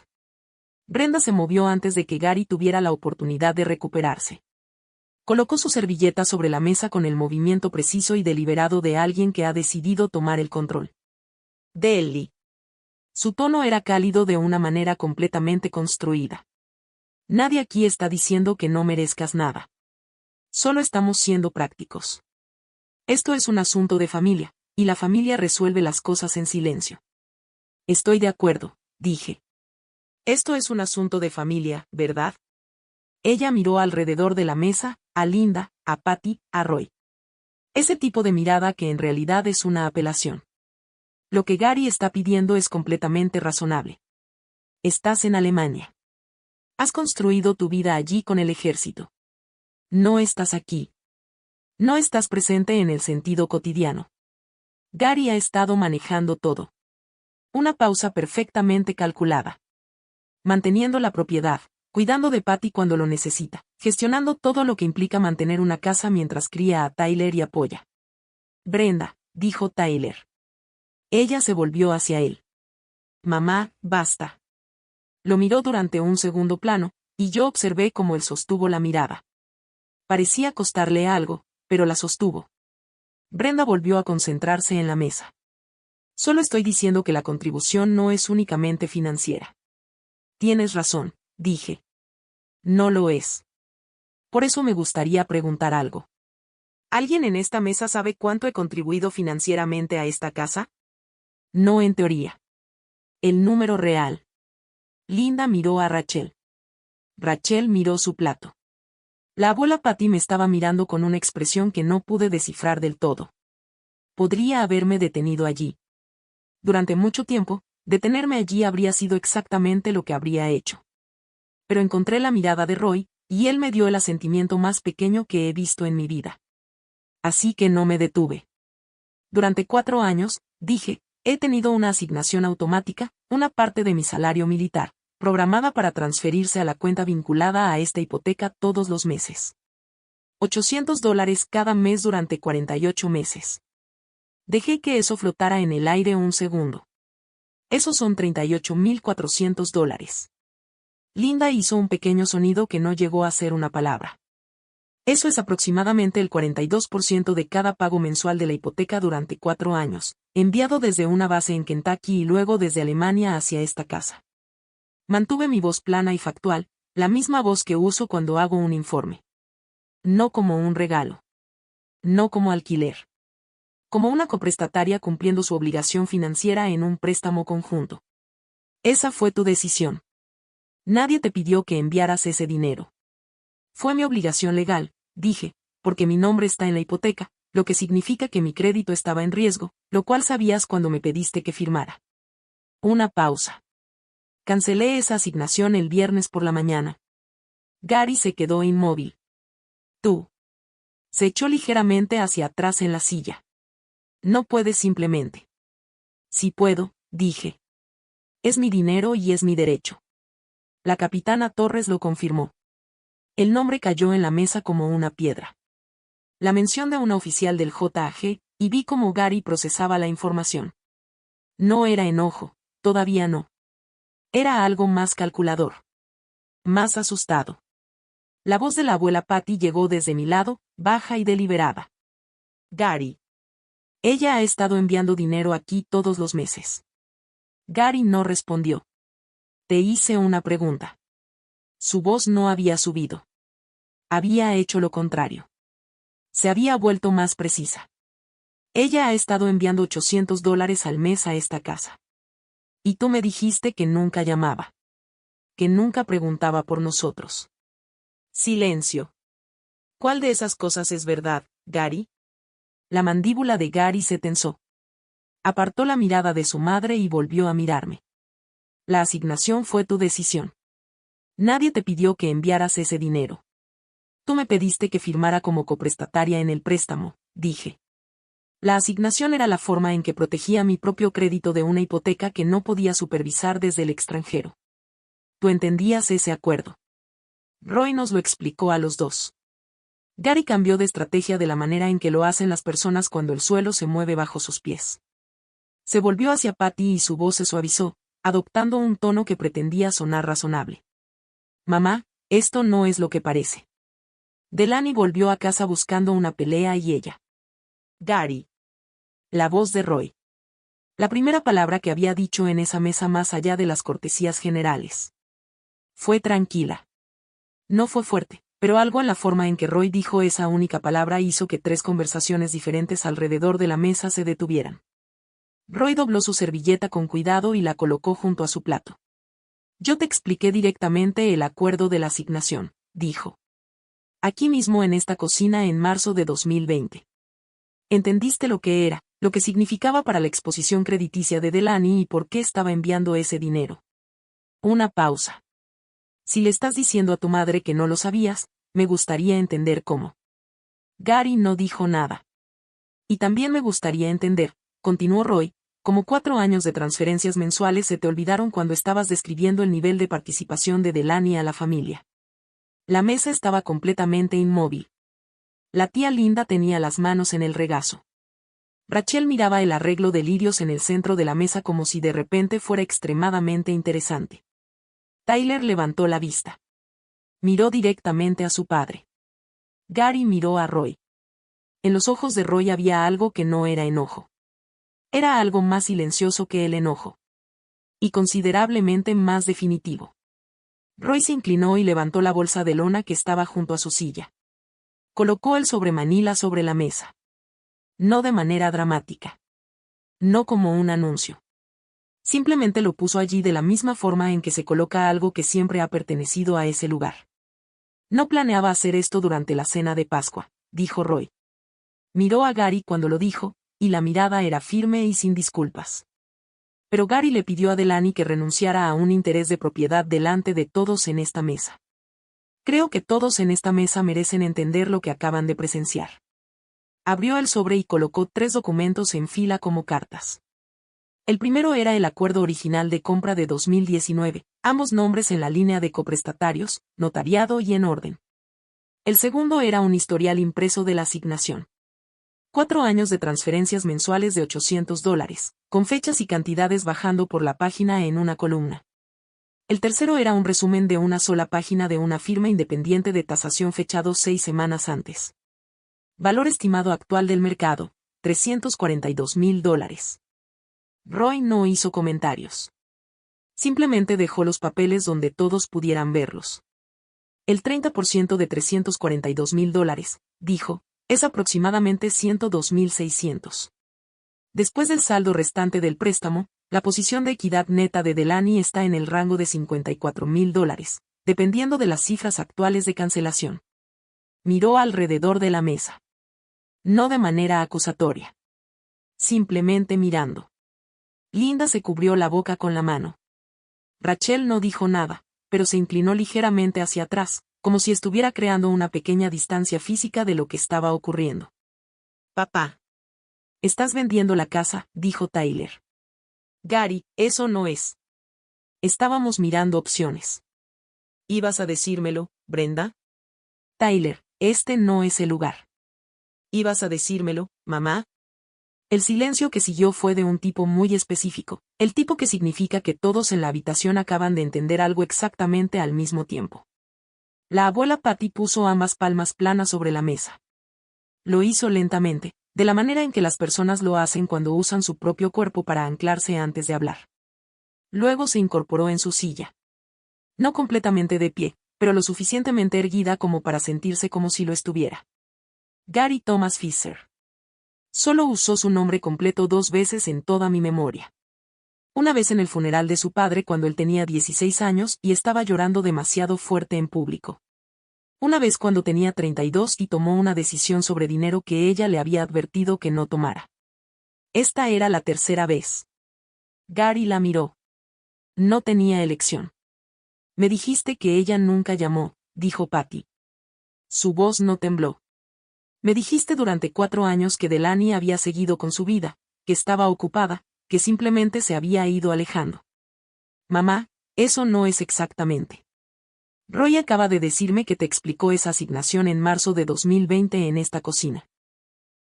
Brenda se movió antes de que Gary tuviera la oportunidad de recuperarse. Colocó su servilleta sobre la mesa con el movimiento preciso y deliberado de alguien que ha decidido tomar el control. Deli. Su tono era cálido de una manera completamente construida. Nadie aquí está diciendo que no merezcas nada. Solo estamos siendo prácticos. Esto es un asunto de familia, y la familia resuelve las cosas en silencio. Estoy de acuerdo, dije. Esto es un asunto de familia, ¿verdad? Ella miró alrededor de la mesa, a Linda, a Patty, a Roy. Ese tipo de mirada que en realidad es una apelación. Lo que Gary está pidiendo es completamente razonable. Estás en Alemania. Has construido tu vida allí con el ejército. No estás aquí. No estás presente en el sentido cotidiano. Gary ha estado manejando todo. Una pausa perfectamente calculada. Manteniendo la propiedad, cuidando de Patty cuando lo necesita, gestionando todo lo que implica mantener una casa mientras cría a Tyler y apoya. Brenda, dijo Tyler. Ella se volvió hacia él. Mamá, basta. Lo miró durante un segundo plano, y yo observé cómo él sostuvo la mirada. Parecía costarle algo, pero la sostuvo. Brenda volvió a concentrarse en la mesa. Solo estoy diciendo que la contribución no es únicamente financiera. Tienes razón, dije. No lo es. Por eso me gustaría preguntar algo. ¿Alguien en esta mesa sabe cuánto he contribuido financieramente a esta casa? No en teoría. El número real. Linda miró a Rachel. Rachel miró su plato. La abuela Patty me estaba mirando con una expresión que no pude descifrar del todo. Podría haberme detenido allí. Durante mucho tiempo, detenerme allí habría sido exactamente lo que habría hecho. Pero encontré la mirada de Roy, y él me dio el asentimiento más pequeño que he visto en mi vida. Así que no me detuve. Durante 4 años, dije, he tenido una asignación automática, una parte de mi salario militar, programada para transferirse a la cuenta vinculada a esta hipoteca todos los meses. $800 cada mes durante 48 meses. Dejé que eso flotara en el aire un segundo. Esos son $38,400. Linda hizo un pequeño sonido que no llegó a ser una palabra. Eso es aproximadamente el 42% de cada pago mensual de la hipoteca durante 4 años, enviado desde una base en Kentucky y luego desde Alemania hacia esta casa. Mantuve mi voz plana y factual, la misma voz que uso cuando hago un informe. No como un regalo. No como alquiler. Como una coprestataria cumpliendo su obligación financiera en un préstamo conjunto. Esa fue tu decisión. Nadie te pidió que enviaras ese dinero. Fue mi obligación legal, dije, porque mi nombre está en la hipoteca, lo que significa que mi crédito estaba en riesgo, lo cual sabías cuando me pediste que firmara. Una pausa. Cancelé esa asignación el viernes por la mañana. Gary se quedó inmóvil. Tú. Se echó ligeramente hacia atrás en la silla. No puedes simplemente. Sí puedo, dije. Es mi dinero y es mi derecho. La capitana Torres lo confirmó. El nombre cayó en la mesa como una piedra. La mención de una oficial del JAG, y vi cómo Gary procesaba la información. No era enojo, todavía no. Era algo más calculador. Más asustado. La voz de la abuela Patty llegó desde mi lado, baja y deliberada. Gary. Ella ha estado enviando dinero aquí todos los meses. Gary no respondió. Te hice una pregunta. Su voz no había subido. Había hecho lo contrario. Se había vuelto más precisa. Ella ha estado enviando $800 al mes a esta casa. Y tú me dijiste que nunca llamaba. Que nunca preguntaba por nosotros. Silencio. ¿Cuál de esas cosas es verdad, Gary? La mandíbula de Gary se tensó. Apartó la mirada de su madre y volvió a mirarme. La asignación fue tu decisión. Nadie te pidió que enviaras ese dinero. Tú me pediste que firmara como coprestataria en el préstamo, dije. La asignación era la forma en que protegía mi propio crédito de una hipoteca que no podía supervisar desde el extranjero. Tú entendías ese acuerdo. Roy nos lo explicó a los dos. Gary cambió de estrategia de la manera en que lo hacen las personas cuando el suelo se mueve bajo sus pies. Se volvió hacia Patty y su voz se suavizó, adoptando un tono que pretendía sonar razonable. Mamá, esto no es lo que parece. Delaney volvió a casa buscando una pelea y ella. Gary. La voz de Roy. La primera palabra que había dicho en esa mesa más allá de las cortesías generales. Fue tranquila. No fue fuerte, pero algo en la forma en que Roy dijo esa única palabra hizo que 3 conversaciones diferentes alrededor de la mesa se detuvieran. Roy dobló su servilleta con cuidado y la colocó junto a su plato. Yo te expliqué directamente el acuerdo de la asignación, dijo. Aquí mismo en esta cocina en marzo de 2020. Entendiste lo que era, lo que significaba para la exposición crediticia de Delaney y por qué estaba enviando ese dinero. Una pausa. Si le estás diciendo a tu madre que no lo sabías, me gustaría entender cómo. Gary no dijo nada. Y también me gustaría entender, continuó Roy, como 4 años de transferencias mensuales se te olvidaron cuando estabas describiendo el nivel de participación de Delaney a la familia. La mesa estaba completamente inmóvil. La tía Linda tenía las manos en el regazo. Rachel miraba el arreglo de lirios en el centro de la mesa como si de repente fuera extremadamente interesante. Tyler levantó la vista. Miró directamente a su padre. Gary miró a Roy. En los ojos de Roy había algo que no era enojo. Era algo más silencioso que el enojo. Y considerablemente más definitivo. Roy se inclinó y levantó la bolsa de lona que estaba junto a su silla. Colocó el sobremanila sobre la mesa. No de manera dramática. No como un anuncio. Simplemente lo puso allí de la misma forma en que se coloca algo que siempre ha pertenecido a ese lugar. No planeaba hacer esto durante la cena de Pascua, dijo Roy. Miró a Gary cuando lo dijo, y la mirada era firme y sin disculpas. Pero Gary le pidió a Delaney que renunciara a un interés de propiedad delante de todos en esta mesa. Creo que todos en esta mesa merecen entender lo que acaban de presenciar. Abrió el sobre y colocó 3 documentos en fila como cartas. El primero era el acuerdo original de compra de 2019, ambos nombres en la línea de coprestatarios, notariado y en orden. El segundo era un historial impreso de la asignación. 4 años de transferencias mensuales de $800, con fechas y cantidades bajando por la página en una columna. El tercero era un resumen de una sola página de una firma independiente de tasación fechado 6 semanas antes. Valor estimado actual del mercado, $342,000. Roy no hizo comentarios. Simplemente dejó los papeles donde todos pudieran verlos. El 30% de $342,000, dijo, es aproximadamente $102,600. Después del saldo restante del préstamo, la posición de equidad neta de Delaney está en el rango de $54,000, dependiendo de las cifras actuales de cancelación. Miró alrededor de la mesa. No de manera acusatoria. Simplemente mirando. Linda se cubrió la boca con la mano. Rachel no dijo nada, pero se inclinó ligeramente hacia atrás, como si estuviera creando una pequeña distancia física de lo que estaba ocurriendo. Papá. Estás vendiendo la casa, dijo Tyler. Gary, eso no es. Estábamos mirando opciones. ¿Ibas a decírmelo, Brenda? Tyler, este no es el lugar. ¿Ibas a decírmelo, mamá? El silencio que siguió fue de un tipo muy específico, el tipo que significa que todos en la habitación acaban de entender algo exactamente al mismo tiempo. La abuela Patty puso ambas palmas planas sobre la mesa. Lo hizo lentamente, de la manera en que las personas lo hacen cuando usan su propio cuerpo para anclarse antes de hablar. Luego se incorporó en su silla. No completamente de pie, pero lo suficientemente erguida como para sentirse como si lo estuviera. Gary Thomas Fisher. Solo usó su nombre completo 2 veces en toda mi memoria. Una vez en el funeral de su padre cuando él tenía 16 años y estaba llorando demasiado fuerte en público. Una vez cuando tenía 32 y tomó una decisión sobre dinero que ella le había advertido que no tomara. Esta era la tercera vez. Gary la miró. No tenía elección. Me dijiste que ella nunca llamó, dijo Patty. Su voz no tembló. Me dijiste durante 4 años que Delaney había seguido con su vida, que estaba ocupada, que simplemente se había ido alejando. Mamá, eso no es exactamente. Roy acaba de decirme que te explicó esa asignación en marzo de 2020 en esta cocina.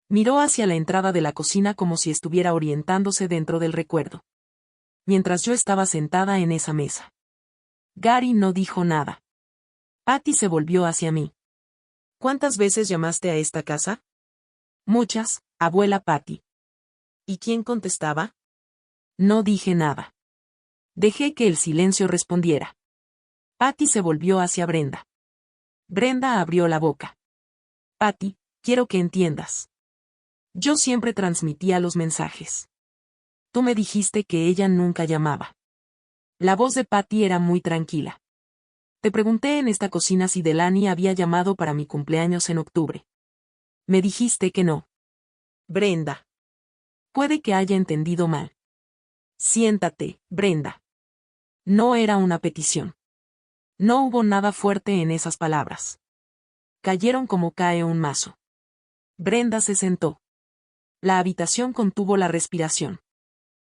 Miró hacia la entrada de la cocina como si estuviera orientándose dentro del recuerdo. Mientras yo estaba sentada en esa mesa. Gary no dijo nada. Patty se volvió hacia mí. ¿Cuántas veces llamaste a esta casa? Muchas, abuela Patty. ¿Y quién contestaba? No dije nada. Dejé que el silencio respondiera. Patty se volvió hacia Brenda. Brenda abrió la boca. Patty, quiero que entiendas. Yo siempre transmitía los mensajes. Tú me dijiste que ella nunca llamaba. La voz de Patty era muy tranquila. Te pregunté en esta cocina si Delaney había llamado para mi cumpleaños en octubre. Me dijiste que no. Brenda. Puede que haya entendido mal. Siéntate, Brenda. No era una petición. No hubo nada fuerte en esas palabras. Cayeron como cae un mazo. Brenda se sentó. La habitación contuvo la respiración.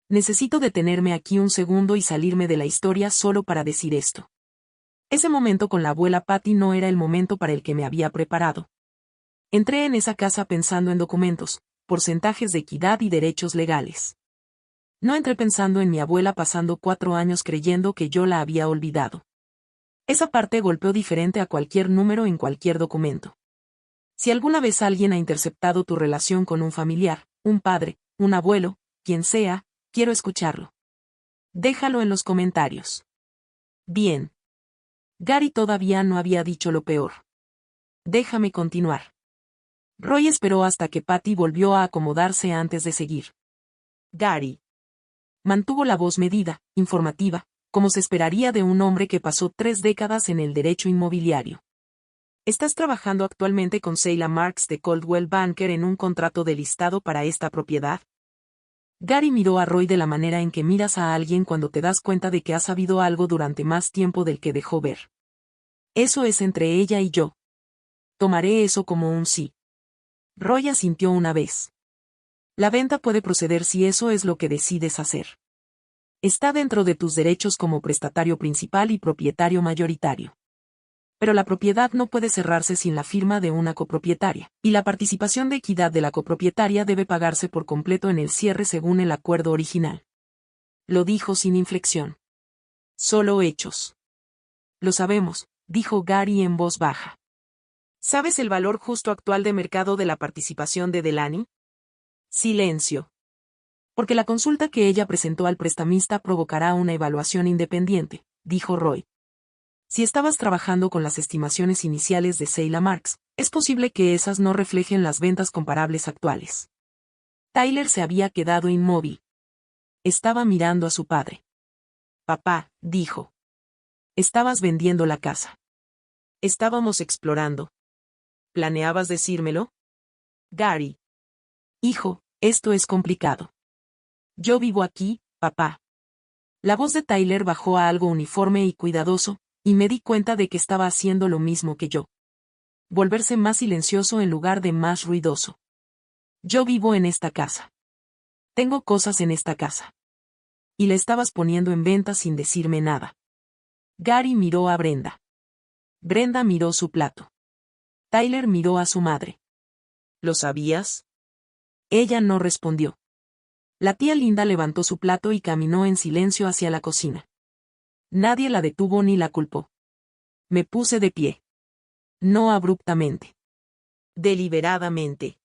Necesito detenerme aquí un segundo y salirme de la historia solo para decir esto. Ese momento con la abuela Patty no era el momento para el que me había preparado. Entré en esa casa pensando en documentos, porcentajes de equidad y derechos legales. No entré pensando en mi abuela pasando 4 años creyendo que yo la había olvidado. Esa parte golpeó diferente a cualquier número en cualquier documento. Si alguna vez alguien ha interceptado tu relación con un familiar, un padre, un abuelo, quien sea, quiero escucharlo. Déjalo en los comentarios. Bien. Gary todavía no había dicho lo peor. Déjame continuar. Roy esperó hasta que Patty volvió a acomodarse antes de seguir. Gary. Mantuvo la voz medida, informativa, como se esperaría de un hombre que pasó 3 décadas en el derecho inmobiliario. Estás trabajando actualmente con Sheila Marks de Coldwell Banker en un contrato de listado para esta propiedad. Gary miró a Roy de la manera en que miras a alguien cuando te das cuenta de que ha sabido algo durante más tiempo del que dejó ver. Eso es entre ella y yo. Tomaré eso como un sí. Roy asintió una vez. La venta puede proceder si eso es lo que decides hacer. Está dentro de tus derechos como prestatario principal y propietario mayoritario. Pero la propiedad no puede cerrarse sin la firma de una copropietaria, y la participación de equidad de la copropietaria debe pagarse por completo en el cierre según el acuerdo original. Lo dijo sin inflexión. Solo hechos. Lo sabemos, dijo Gary en voz baja. ¿Sabes el valor justo actual de mercado de la participación de Delaney? Silencio. Porque la consulta que ella presentó al prestamista provocará una evaluación independiente, dijo Roy. Si estabas trabajando con las estimaciones iniciales de Seila Marks, es posible que esas no reflejen las ventas comparables actuales. Tyler se había quedado inmóvil. Estaba mirando a su padre. Papá, dijo. Estabas vendiendo la casa. Estábamos explorando. ¿Planeabas decírmelo? Gary. Hijo, esto es complicado. Yo vivo aquí, papá. La voz de Tyler bajó a algo uniforme y cuidadoso, y me di cuenta de que estaba haciendo lo mismo que yo. Volverse más silencioso en lugar de más ruidoso. Yo vivo en esta casa. Tengo cosas en esta casa. Y la estabas poniendo en venta sin decirme nada. Gary miró a Brenda. Brenda miró su plato. Tyler miró a su madre. ¿Lo sabías? Ella no respondió. La tía Linda levantó su plato y caminó en silencio hacia la cocina. Nadie la detuvo ni la culpó. Me puse de pie. No abruptamente. Deliberadamente.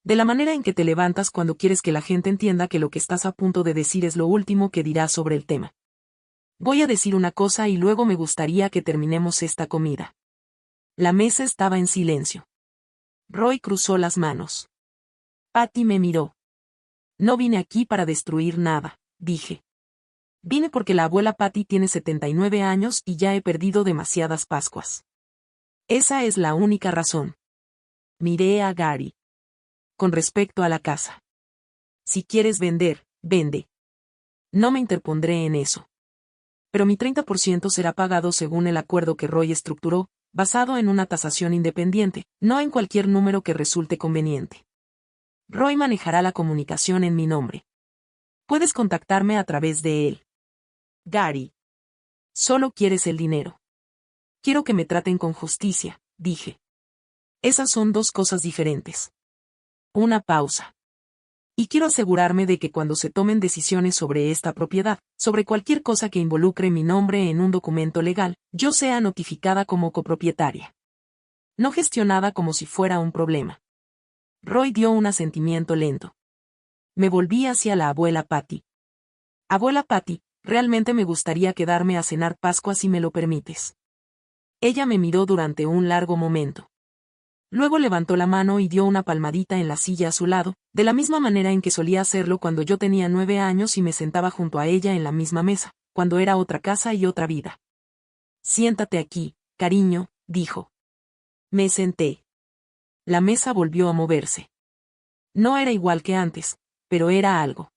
De la manera en que te levantas cuando quieres que la gente entienda que lo que estás a punto de decir es lo último que dirás sobre el tema. Voy a decir una cosa y luego me gustaría que terminemos esta comida. La mesa estaba en silencio. Roy cruzó las manos. Patty me miró. No vine aquí para destruir nada, dije. Vine porque la abuela Patty tiene 79 años y ya he perdido demasiadas Pascuas. Esa es la única razón. Miré a Gary. Con respecto a la casa. Si quieres vender, vende. No me interpondré en eso. Pero mi 30% será pagado según el acuerdo que Roy estructuró, basado en una tasación independiente, no en cualquier número que resulte conveniente. Roy manejará la comunicación en mi nombre. Puedes contactarme a través de él. Gary. Solo quieres el dinero. Quiero que me traten con justicia, dije. Esas son dos cosas diferentes. Una pausa. Y quiero asegurarme de que cuando se tomen decisiones sobre esta propiedad, sobre cualquier cosa que involucre mi nombre en un documento legal, yo sea notificada como copropietaria. No gestionada como si fuera un problema. Roy dio un asentimiento lento. Me volví hacia la abuela Patty. Abuela Patty, realmente me gustaría quedarme a cenar Pascua si me lo permites. Ella me miró durante un largo momento. Luego levantó la mano y dio una palmadita en la silla a su lado, de la misma manera en que solía hacerlo cuando yo tenía 9 años y me sentaba junto a ella en la misma mesa, cuando era otra casa y otra vida. Siéntate aquí, cariño, dijo. Me senté. La mesa volvió a moverse. No era igual que antes, pero era algo.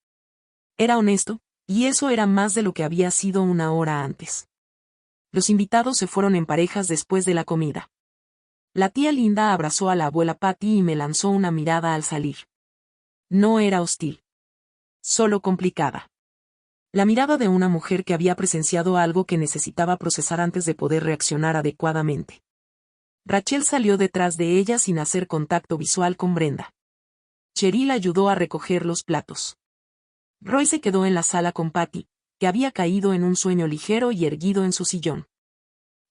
Era honesto, y eso era más de lo que había sido una hora antes. Los invitados se fueron en parejas después de la comida. La tía Linda abrazó a la abuela Patty y me lanzó una mirada al salir. No era hostil. Solo complicada. La mirada de una mujer que había presenciado algo que necesitaba procesar antes de poder reaccionar adecuadamente. Rachel salió detrás de ella sin hacer contacto visual con Brenda. Cheryl ayudó a recoger los platos. Roy se quedó en la sala con Patty, que había caído en un sueño ligero y erguido en su sillón.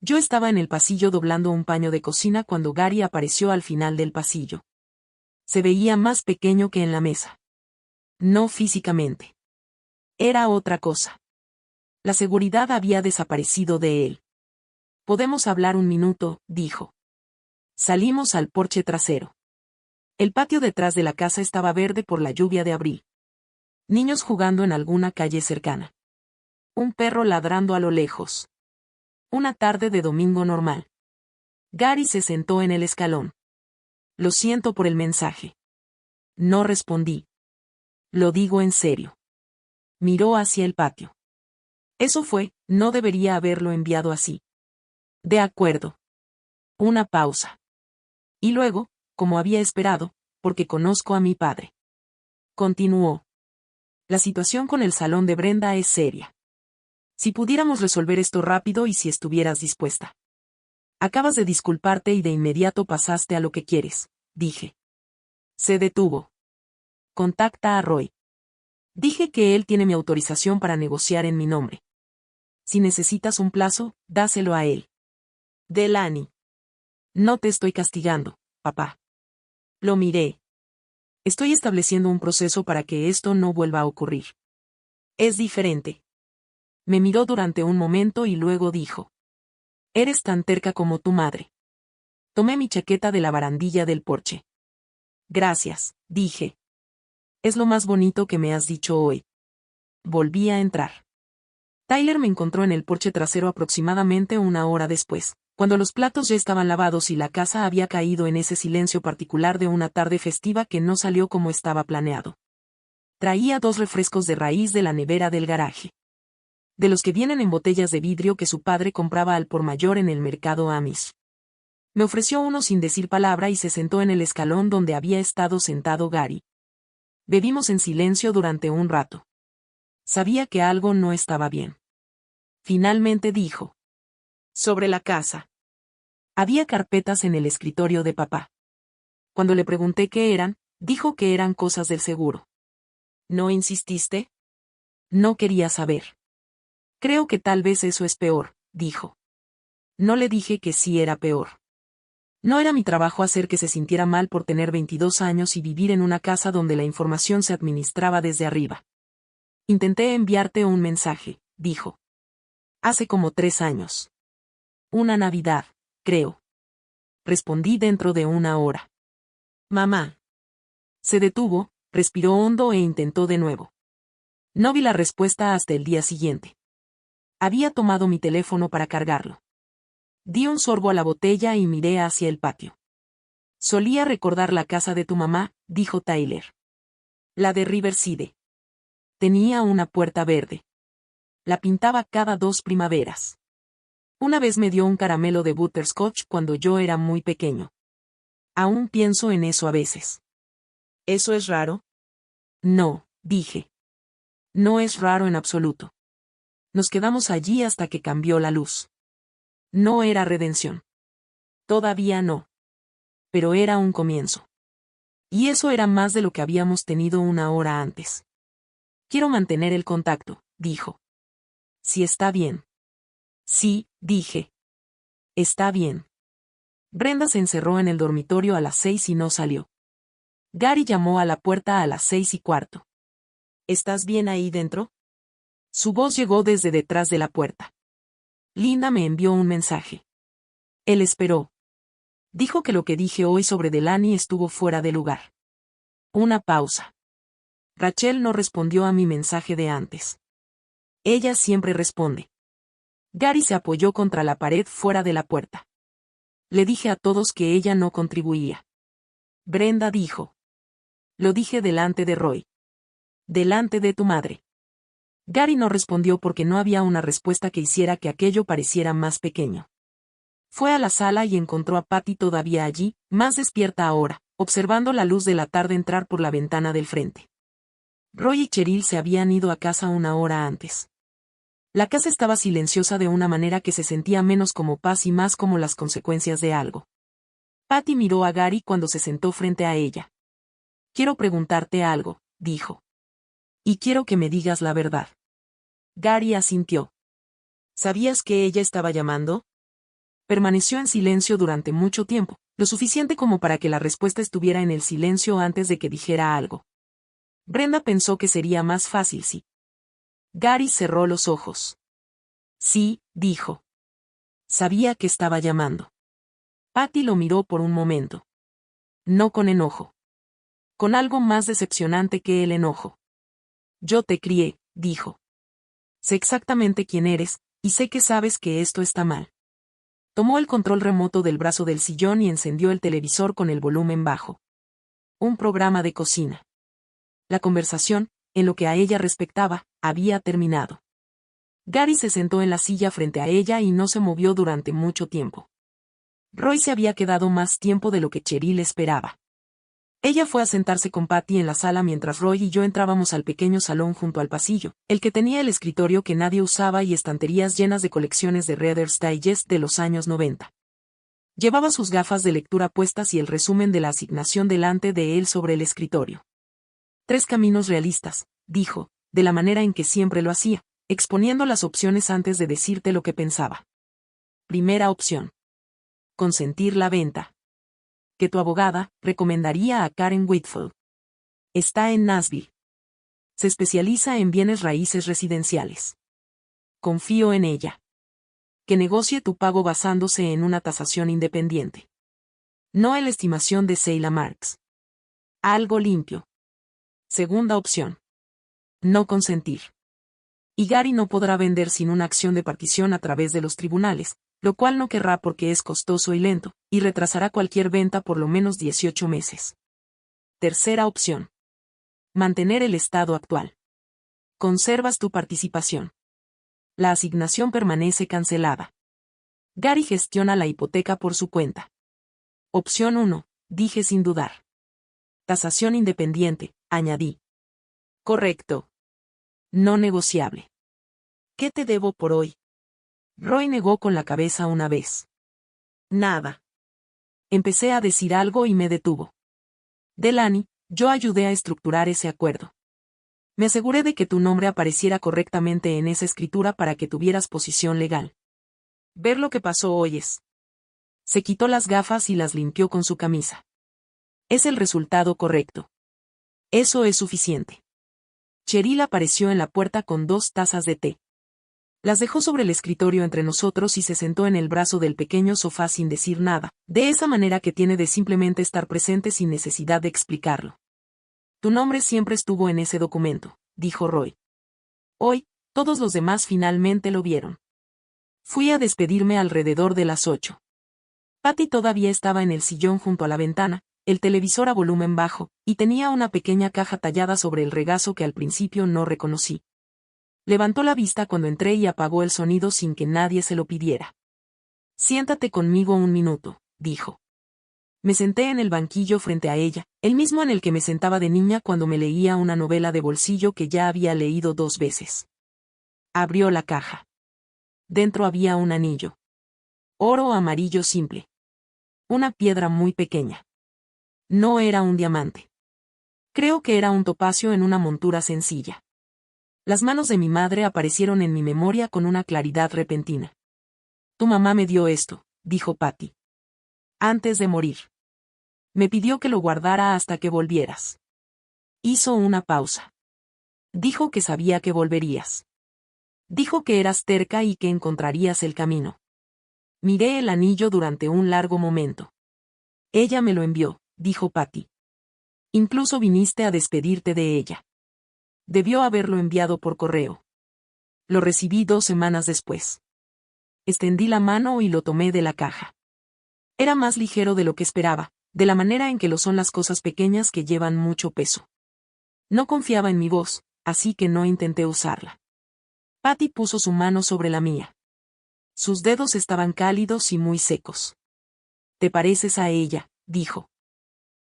Yo estaba en el pasillo doblando un paño de cocina cuando Gary apareció al final del pasillo. Se veía más pequeño que en la mesa. No físicamente. Era otra cosa. La seguridad había desaparecido de él. Podemos hablar un minuto, dijo. Salimos al porche trasero. El patio detrás de la casa estaba verde por la lluvia de abril. Niños jugando en alguna calle cercana. Un perro ladrando a lo lejos. Una tarde de domingo normal. Gary se sentó en el escalón. Lo siento por el mensaje. No respondí. Lo digo en serio. Miró hacia el patio. Eso fue, no debería haberlo enviado así. De acuerdo. Una pausa. Y luego, como había esperado, porque conozco a mi padre. Continuó. La situación con el salón de Brenda es seria. Si pudiéramos resolver esto rápido y si estuvieras dispuesta. Acabas de disculparte y de inmediato pasaste a lo que quieres, dije. Se detuvo. Contacta a Roy. Dije que él tiene mi autorización para negociar en mi nombre. Si necesitas un plazo, dáselo a él. Delaney. No te estoy castigando, papá. Lo miré. Estoy estableciendo un proceso para que esto no vuelva a ocurrir. Es diferente. Me miró durante un momento y luego dijo. Eres tan terca como tu madre. Tomé mi chaqueta de la barandilla del porche. Gracias, dije. Es lo más bonito que me has dicho hoy. Volví a entrar. Tyler me encontró en el porche trasero aproximadamente una hora después, cuando los platos ya estaban lavados y la casa había caído en ese silencio particular de una tarde festiva que no salió como estaba planeado. Traía 2 refrescos de raíz de la nevera del garaje. De los que vienen en botellas de vidrio que su padre compraba al por mayor en el mercado Amish. Me ofreció uno sin decir palabra y se sentó en el escalón donde había estado sentado Gary. Bebimos en silencio durante un rato. Sabía que algo no estaba bien. Finalmente dijo. Sobre la casa. Había carpetas en el escritorio de papá. Cuando le pregunté qué eran, dijo que eran cosas del seguro. ¿No insististe? No quería saber. Creo que tal vez eso es peor, dijo. No le dije que sí era peor. No era mi trabajo hacer que se sintiera mal por tener 22 años y vivir en una casa donde la información se administraba desde arriba. Intenté enviarte un mensaje, dijo. Hace como 3 años. Una Navidad, creo. Respondí dentro de una hora. Mamá. Se detuvo, respiró hondo e intentó de nuevo. No vi la respuesta hasta el día siguiente. Había tomado mi teléfono para cargarlo. Di un sorbo a la botella y miré hacia el patio. Solía recordar la casa de tu mamá, dijo Tyler. La de Riverside. Tenía una puerta verde. La pintaba cada 2 primaveras. Una vez me dio un caramelo de butterscotch cuando yo era muy pequeño. Aún pienso en eso a veces. ¿Eso es raro? No, dije. No es raro en absoluto. Nos quedamos allí hasta que cambió la luz. No era redención. Todavía no. Pero era un comienzo. Y eso era más de lo que habíamos tenido una hora antes. Quiero mantener el contacto, dijo. Si está bien. Sí, dije. Está bien. Brenda se encerró en el dormitorio a las 6 y no salió. Gary llamó a la puerta a las 6:15. ¿Estás bien ahí dentro? Su voz llegó desde detrás de la puerta. Linda me envió un mensaje. Él esperó. Dijo que lo que dije hoy sobre Delaney estuvo fuera de lugar. Una pausa. Rachel no respondió a mi mensaje de antes. Ella siempre responde. Gary se apoyó contra la pared fuera de la puerta. Le dije a todos que ella no contribuía. Brenda dijo. Lo dije delante de Roy. Delante de tu madre. Gary no respondió porque no había una respuesta que hiciera que aquello pareciera más pequeño. Fue a la sala y encontró a Patty todavía allí, más despierta ahora, observando la luz de la tarde entrar por la ventana del frente. Roy y Cheryl se habían ido a casa una hora antes. La casa estaba silenciosa de una manera que se sentía menos como paz y más como las consecuencias de algo. Patty miró a Gary cuando se sentó frente a ella. Quiero preguntarte algo, dijo. Y quiero que me digas la verdad. Gary asintió. ¿Sabías que ella estaba llamando? Permaneció en silencio durante mucho tiempo, lo suficiente como para que la respuesta estuviera en el silencio antes de que dijera algo. Brenda pensó que sería más fácil si. Gary cerró los ojos. Sí, dijo. Sabía que estaba llamando. Patty lo miró por un momento. No con enojo. Con algo más decepcionante que el enojo. Yo te crié, dijo. Sé exactamente quién eres, y sé que sabes que esto está mal. Tomó el control remoto del brazo del sillón y encendió el televisor con el volumen bajo. Un programa de cocina. La conversación, en lo que a ella respectaba, había terminado. Gary se sentó en la silla frente a ella y no se movió durante mucho tiempo. Roy se había quedado más tiempo de lo que Cheryl esperaba. Ella fue a sentarse con Patty en la sala mientras Roy y yo entrábamos al pequeño salón junto al pasillo, el que tenía el escritorio que nadie usaba y estanterías llenas de colecciones de Reader's Digest de los años 90. Llevaba sus gafas de lectura puestas y el resumen de la asignación delante de él sobre el escritorio. 3 caminos realistas, dijo, de la manera en que siempre lo hacía, exponiendo las opciones antes de decirte lo que pensaba. Primera opción. Consentir la venta. Que tu abogada recomendaría a Karen Whitfield. Está en Nashville. Se especializa en bienes raíces residenciales. Confío en ella. Que negocie tu pago basándose en una tasación independiente. No en la estimación de Sheila Marks. Algo limpio. Segunda opción. No consentir. Y Gary no podrá vender sin una acción de partición a través de los tribunales, lo cual no querrá porque es costoso y lento, y retrasará cualquier venta por lo menos 18 meses. Tercera opción. Mantener el estado actual. Conservas tu participación. La asignación permanece cancelada. Gary gestiona la hipoteca por su cuenta. Opción 1, dije sin dudar. Tasación independiente, añadí. Correcto. No negociable. ¿Qué te debo por hoy? Roy negó con la cabeza una vez. Nada. Empecé a decir algo y me detuvo. Delaney, yo ayudé a estructurar ese acuerdo. Me aseguré de que tu nombre apareciera correctamente en esa escritura para que tuvieras posición legal. Ver lo que pasó hoy es. Se quitó las gafas y las limpió con su camisa. Es el resultado correcto. Eso es suficiente. Cheryl apareció en la puerta con 2 tazas de té. Las dejó sobre el escritorio entre nosotros y se sentó en el brazo del pequeño sofá sin decir nada, de esa manera que tiene de simplemente estar presente sin necesidad de explicarlo. Tu nombre siempre estuvo en ese documento, dijo Roy. Hoy, todos los demás finalmente lo vieron. Fui a despedirme alrededor de las 8. Patty todavía estaba en el sillón junto a la ventana, el televisor a volumen bajo, y tenía una pequeña caja tallada sobre el regazo que al principio no reconocí. Levantó la vista cuando entré y apagó el sonido sin que nadie se lo pidiera. Siéntate conmigo un minuto, dijo. Me senté en el banquillo frente a ella, el mismo en el que me sentaba de niña cuando me leía una novela de bolsillo que ya había leído 2 veces. Abrió la caja. Dentro había un anillo. Oro amarillo simple. Una piedra muy pequeña. No era un diamante. Creo que era un topacio en una montura sencilla. Las manos de mi madre aparecieron en mi memoria con una claridad repentina. Tu mamá me dio esto, dijo Patty. Antes de morir. Me pidió que lo guardara hasta que volvieras. Hizo una pausa. Dijo que sabía que volverías. Dijo que eras terca y que encontrarías el camino. Miré el anillo durante un largo momento. Ella me lo envió, dijo Patty. Incluso viniste a despedirte de ella. Debió haberlo enviado por correo. Lo recibí 2 semanas después. Extendí la mano y lo tomé de la caja. Era más ligero de lo que esperaba, de la manera en que lo son las cosas pequeñas que llevan mucho peso. No confiaba en mi voz, así que no intenté usarla. Patty puso su mano sobre la mía. Sus dedos estaban cálidos y muy secos. Te pareces a ella, dijo.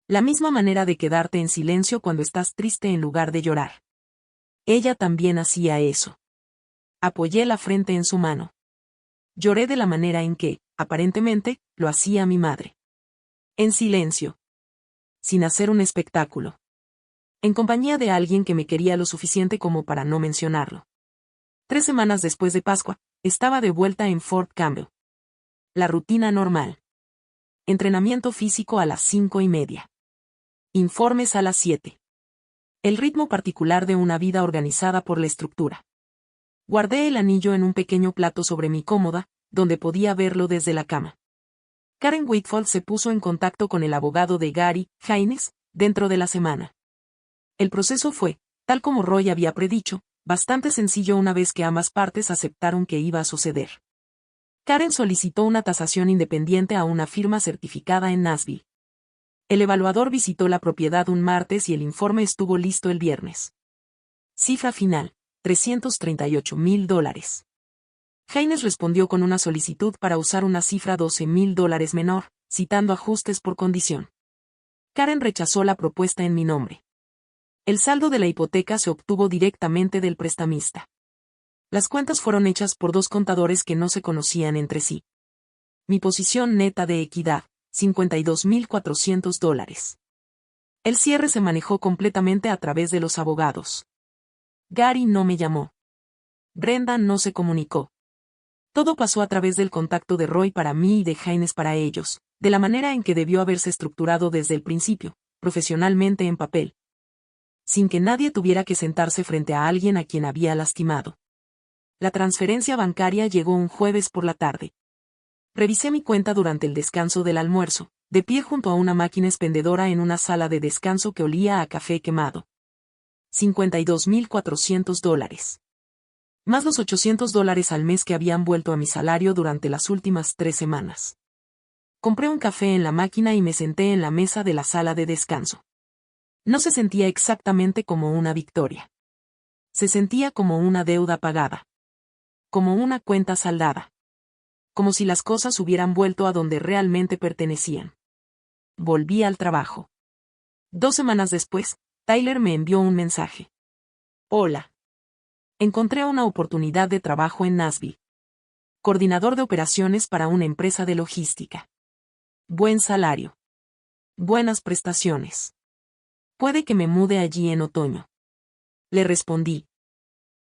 La misma manera de quedarte en silencio cuando estás triste en lugar de llorar. Ella también hacía eso. Apoyé la frente en su mano. Lloré de la manera en que, aparentemente, lo hacía mi madre. En silencio. Sin hacer un espectáculo. En compañía de alguien que me quería lo suficiente como para no mencionarlo. 3 semanas después de Pascua, estaba de vuelta en Fort Campbell. La rutina normal. Entrenamiento físico a las 5:30. Informes a las 7. El ritmo particular de una vida organizada por la estructura. Guardé el anillo en un pequeño plato sobre mi cómoda, donde podía verlo desde la cama. Karen Whitfield se puso en contacto con el abogado de Gary, Haynes, dentro de la semana. El proceso fue, tal como Roy había predicho, bastante sencillo una vez que ambas partes aceptaron que iba a suceder. Karen solicitó una tasación independiente a una firma certificada en Nashville. El evaluador visitó la propiedad un martes y el informe estuvo listo el viernes. Cifra final, $338,000. Haynes respondió con una solicitud para usar una cifra $12,000 menor, citando ajustes por condición. Karen rechazó la propuesta en mi nombre. El saldo de la hipoteca se obtuvo directamente del prestamista. Las cuentas fueron hechas por 2 contadores que no se conocían entre sí. Mi posición neta de equidad, $52,400. El cierre se manejó completamente a través de los abogados. Gary no me llamó. Brenda no se comunicó. Todo pasó a través del contacto de Roy para mí y de Haynes para ellos, de la manera en que debió haberse estructurado desde el principio, profesionalmente en papel. Sin que nadie tuviera que sentarse frente a alguien a quien había lastimado. La transferencia bancaria llegó un jueves por la tarde. Revisé mi cuenta durante el descanso del almuerzo, de pie junto a una máquina expendedora en una sala de descanso que olía a café quemado. $52,400. Más los $800 al mes que habían vuelto a mi salario durante las últimas 3 semanas. Compré un café en la máquina y me senté en la mesa de la sala de descanso. No se sentía exactamente como una victoria. Se sentía como una deuda pagada. Como una cuenta saldada. Como si las cosas hubieran vuelto a donde realmente pertenecían. Volví al trabajo. 2 semanas después, Tyler me envió un mensaje. Hola. Encontré una oportunidad de trabajo en Nashville. Coordinador de operaciones para una empresa de logística. Buen salario. Buenas prestaciones. Puede que me mude allí en otoño. Le respondí.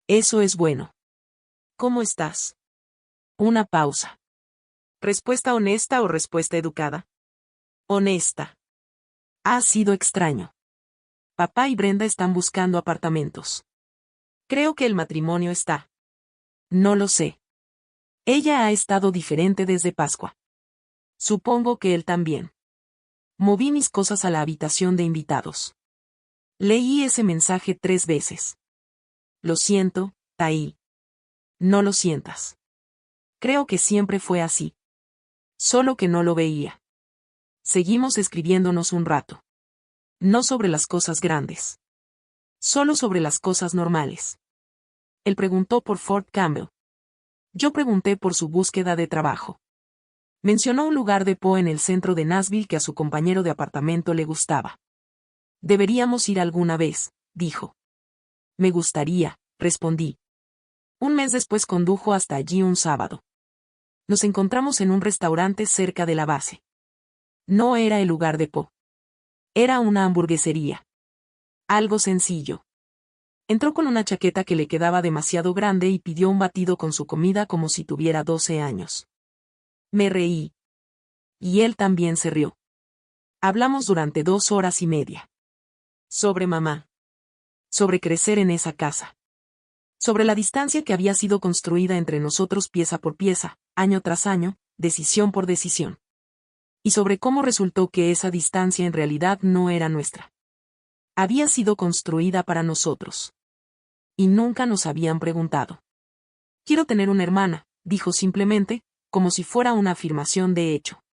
Eso es bueno. ¿Cómo estás? Una pausa. ¿Respuesta honesta o respuesta educada? Honesta. Ha sido extraño. Papá y Brenda están buscando apartamentos. Creo que el matrimonio está. No lo sé. Ella ha estado diferente desde Pascua. Supongo que él también. Moví mis cosas a la habitación de invitados. Leí ese mensaje 3 veces. Lo siento, Ty. No lo sientas. Creo que siempre fue así. Solo que no lo veía. Seguimos escribiéndonos un rato. No sobre las cosas grandes. Solo sobre las cosas normales. Él preguntó por Fort Campbell. Yo pregunté por su búsqueda de trabajo. Mencionó un lugar de Poe en el centro de Nashville que a su compañero de apartamento le gustaba. Deberíamos ir alguna vez, dijo. Me gustaría, respondí. Un mes después condujo hasta allí un sábado. Nos encontramos en un restaurante cerca de la base. No era el lugar de Poe. Era una hamburguesería. Algo sencillo. Entró con una chaqueta que le quedaba demasiado grande y pidió un batido con su comida como si tuviera 12 años. Me reí. Y él también se rió. Hablamos durante 2 horas y media. Sobre mamá. Sobre crecer en esa casa. Sobre la distancia que había sido construida entre nosotros pieza por pieza, año tras año, decisión por decisión. Y sobre cómo resultó que esa distancia en realidad no era nuestra. Había sido construida para nosotros. Y nunca nos habían preguntado. Quiero tener una hermana, dijo simplemente, como si fuera una afirmación de hecho.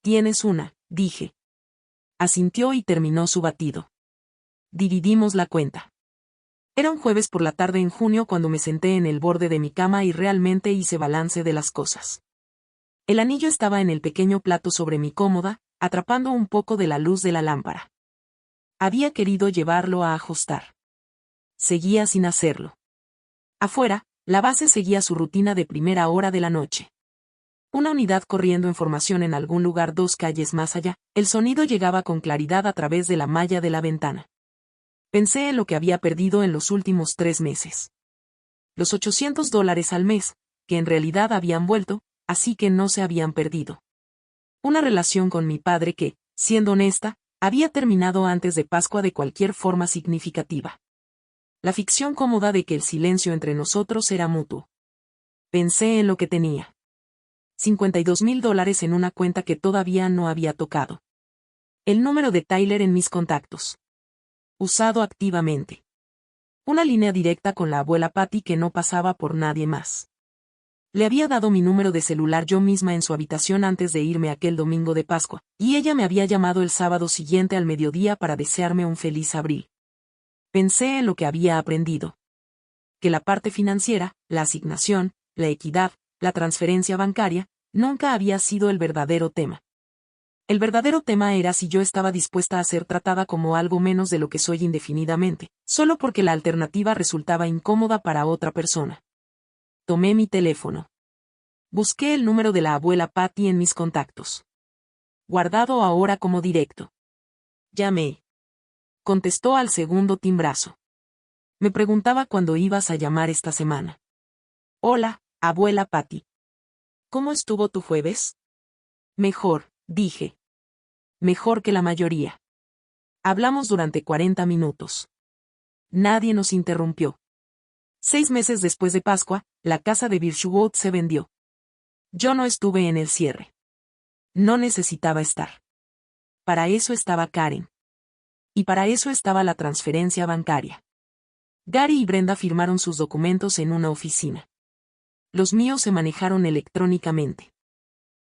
Tienes una, dije. Asintió y terminó su batido. Dividimos la cuenta. Era un jueves por la tarde en junio cuando me senté en el borde de mi cama y realmente hice balance de las cosas. El anillo estaba en el pequeño plato sobre mi cómoda, atrapando un poco de la luz de la lámpara. Había querido llevarlo a ajustar. Seguía sin hacerlo. Afuera, la base seguía su rutina de primera hora de la noche. Una unidad corriendo en formación en algún lugar 2 calles más allá, el sonido llegaba con claridad a través de la malla de la ventana. Pensé en lo que había perdido en los últimos 3 meses. Los $800 al mes, que en realidad habían vuelto, así que no se habían perdido. Una relación con mi padre que, siendo honesta, había terminado antes de Pascua de cualquier forma significativa. La ficción cómoda de que el silencio entre nosotros era mutuo. Pensé en lo que tenía. $52,000 en una cuenta que todavía no había tocado. El número de Tyler en mis contactos. Usado activamente. Una línea directa con la abuela Patty que no pasaba por nadie más. Le había dado mi número de celular yo misma en su habitación antes de irme aquel domingo de Pascua, y ella me había llamado el sábado siguiente al mediodía para desearme un feliz abril. Pensé en lo que había aprendido. Que la parte financiera, la asignación, la equidad, la transferencia bancaria, nunca había sido el verdadero tema. El verdadero tema era si yo estaba dispuesta a ser tratada como algo menos de lo que soy indefinidamente, solo porque la alternativa resultaba incómoda para otra persona. Tomé mi teléfono. Busqué el número de la abuela Patty en mis contactos. Guardado ahora como directo. Llamé. Contestó al segundo timbrazo. Me preguntaba cuándo ibas a llamar esta semana. Hola, abuela Patty. ¿Cómo estuvo tu jueves? Mejor, dije. Mejor que la mayoría. Hablamos durante 40 minutos. Nadie nos interrumpió. 6 meses después de Pascua, la casa de Birchwood se vendió. Yo no estuve en el cierre. No necesitaba estar. Para eso estaba Karen. Y para eso estaba la transferencia bancaria. Gary y Brenda firmaron sus documentos en una oficina. Los míos se manejaron electrónicamente.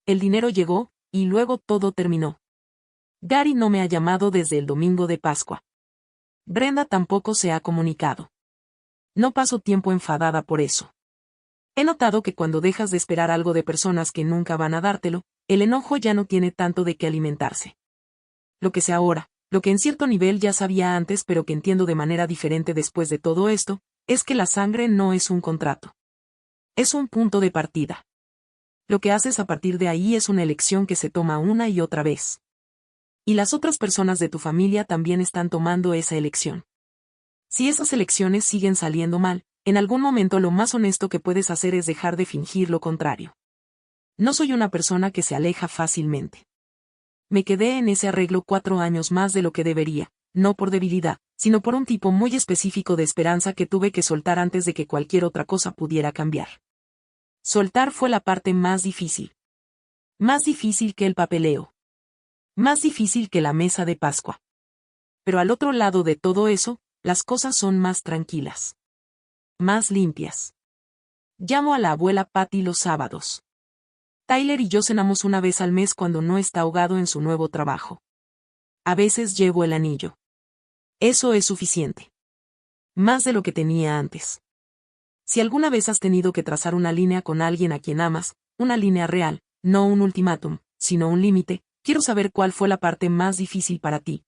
El dinero llegó, y luego todo terminó. Gary no me ha llamado desde el domingo de Pascua. Brenda tampoco se ha comunicado. No paso tiempo enfadada por eso. He notado que cuando dejas de esperar algo de personas que nunca van a dártelo, el enojo ya no tiene tanto de qué alimentarse. Lo que sé ahora, lo que en cierto nivel ya sabía antes pero que entiendo de manera diferente después de todo esto, es que la sangre no es un contrato. Es un punto de partida. Lo que haces a partir de ahí es una elección que se toma una y otra vez. Y las otras personas de tu familia también están tomando esa elección. Si esas elecciones siguen saliendo mal, en algún momento lo más honesto que puedes hacer es dejar de fingir lo contrario. No soy una persona que se aleja fácilmente. Me quedé en ese arreglo 4 años más de lo que debería, no por debilidad, sino por un tipo muy específico de esperanza que tuve que soltar antes de que cualquier otra cosa pudiera cambiar. Soltar fue la parte más difícil. Más difícil que el papeleo. Más difícil que la mesa de Pascua. Pero al otro lado de todo eso, las cosas son más tranquilas. Más limpias. Llamo a la abuela Patty los sábados. Tyler y yo cenamos una vez al mes cuando no está ahogado en su nuevo trabajo. A veces llevo el anillo. Eso es suficiente. Más de lo que tenía antes. Si alguna vez has tenido que trazar una línea con alguien a quien amas, una línea real, no un ultimátum, sino un límite, quiero saber cuál fue la parte más difícil para ti.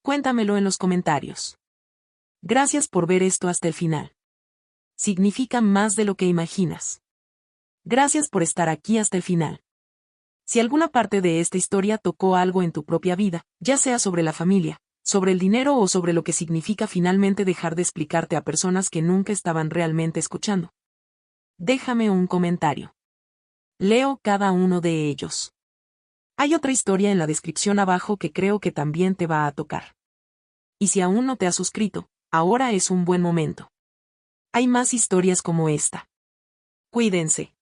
Cuéntamelo en los comentarios. Gracias por ver esto hasta el final. Significa más de lo que imaginas. Gracias por estar aquí hasta el final. Si alguna parte de esta historia tocó algo en tu propia vida, ya sea sobre la familia, sobre el dinero o sobre lo que significa finalmente dejar de explicarte a personas que nunca estaban realmente escuchando, déjame un comentario. Leo cada uno de ellos. Hay otra historia en la descripción abajo que creo que también te va a tocar. Y si aún no te has suscrito, ahora es un buen momento. Hay más historias como esta. Cuídense.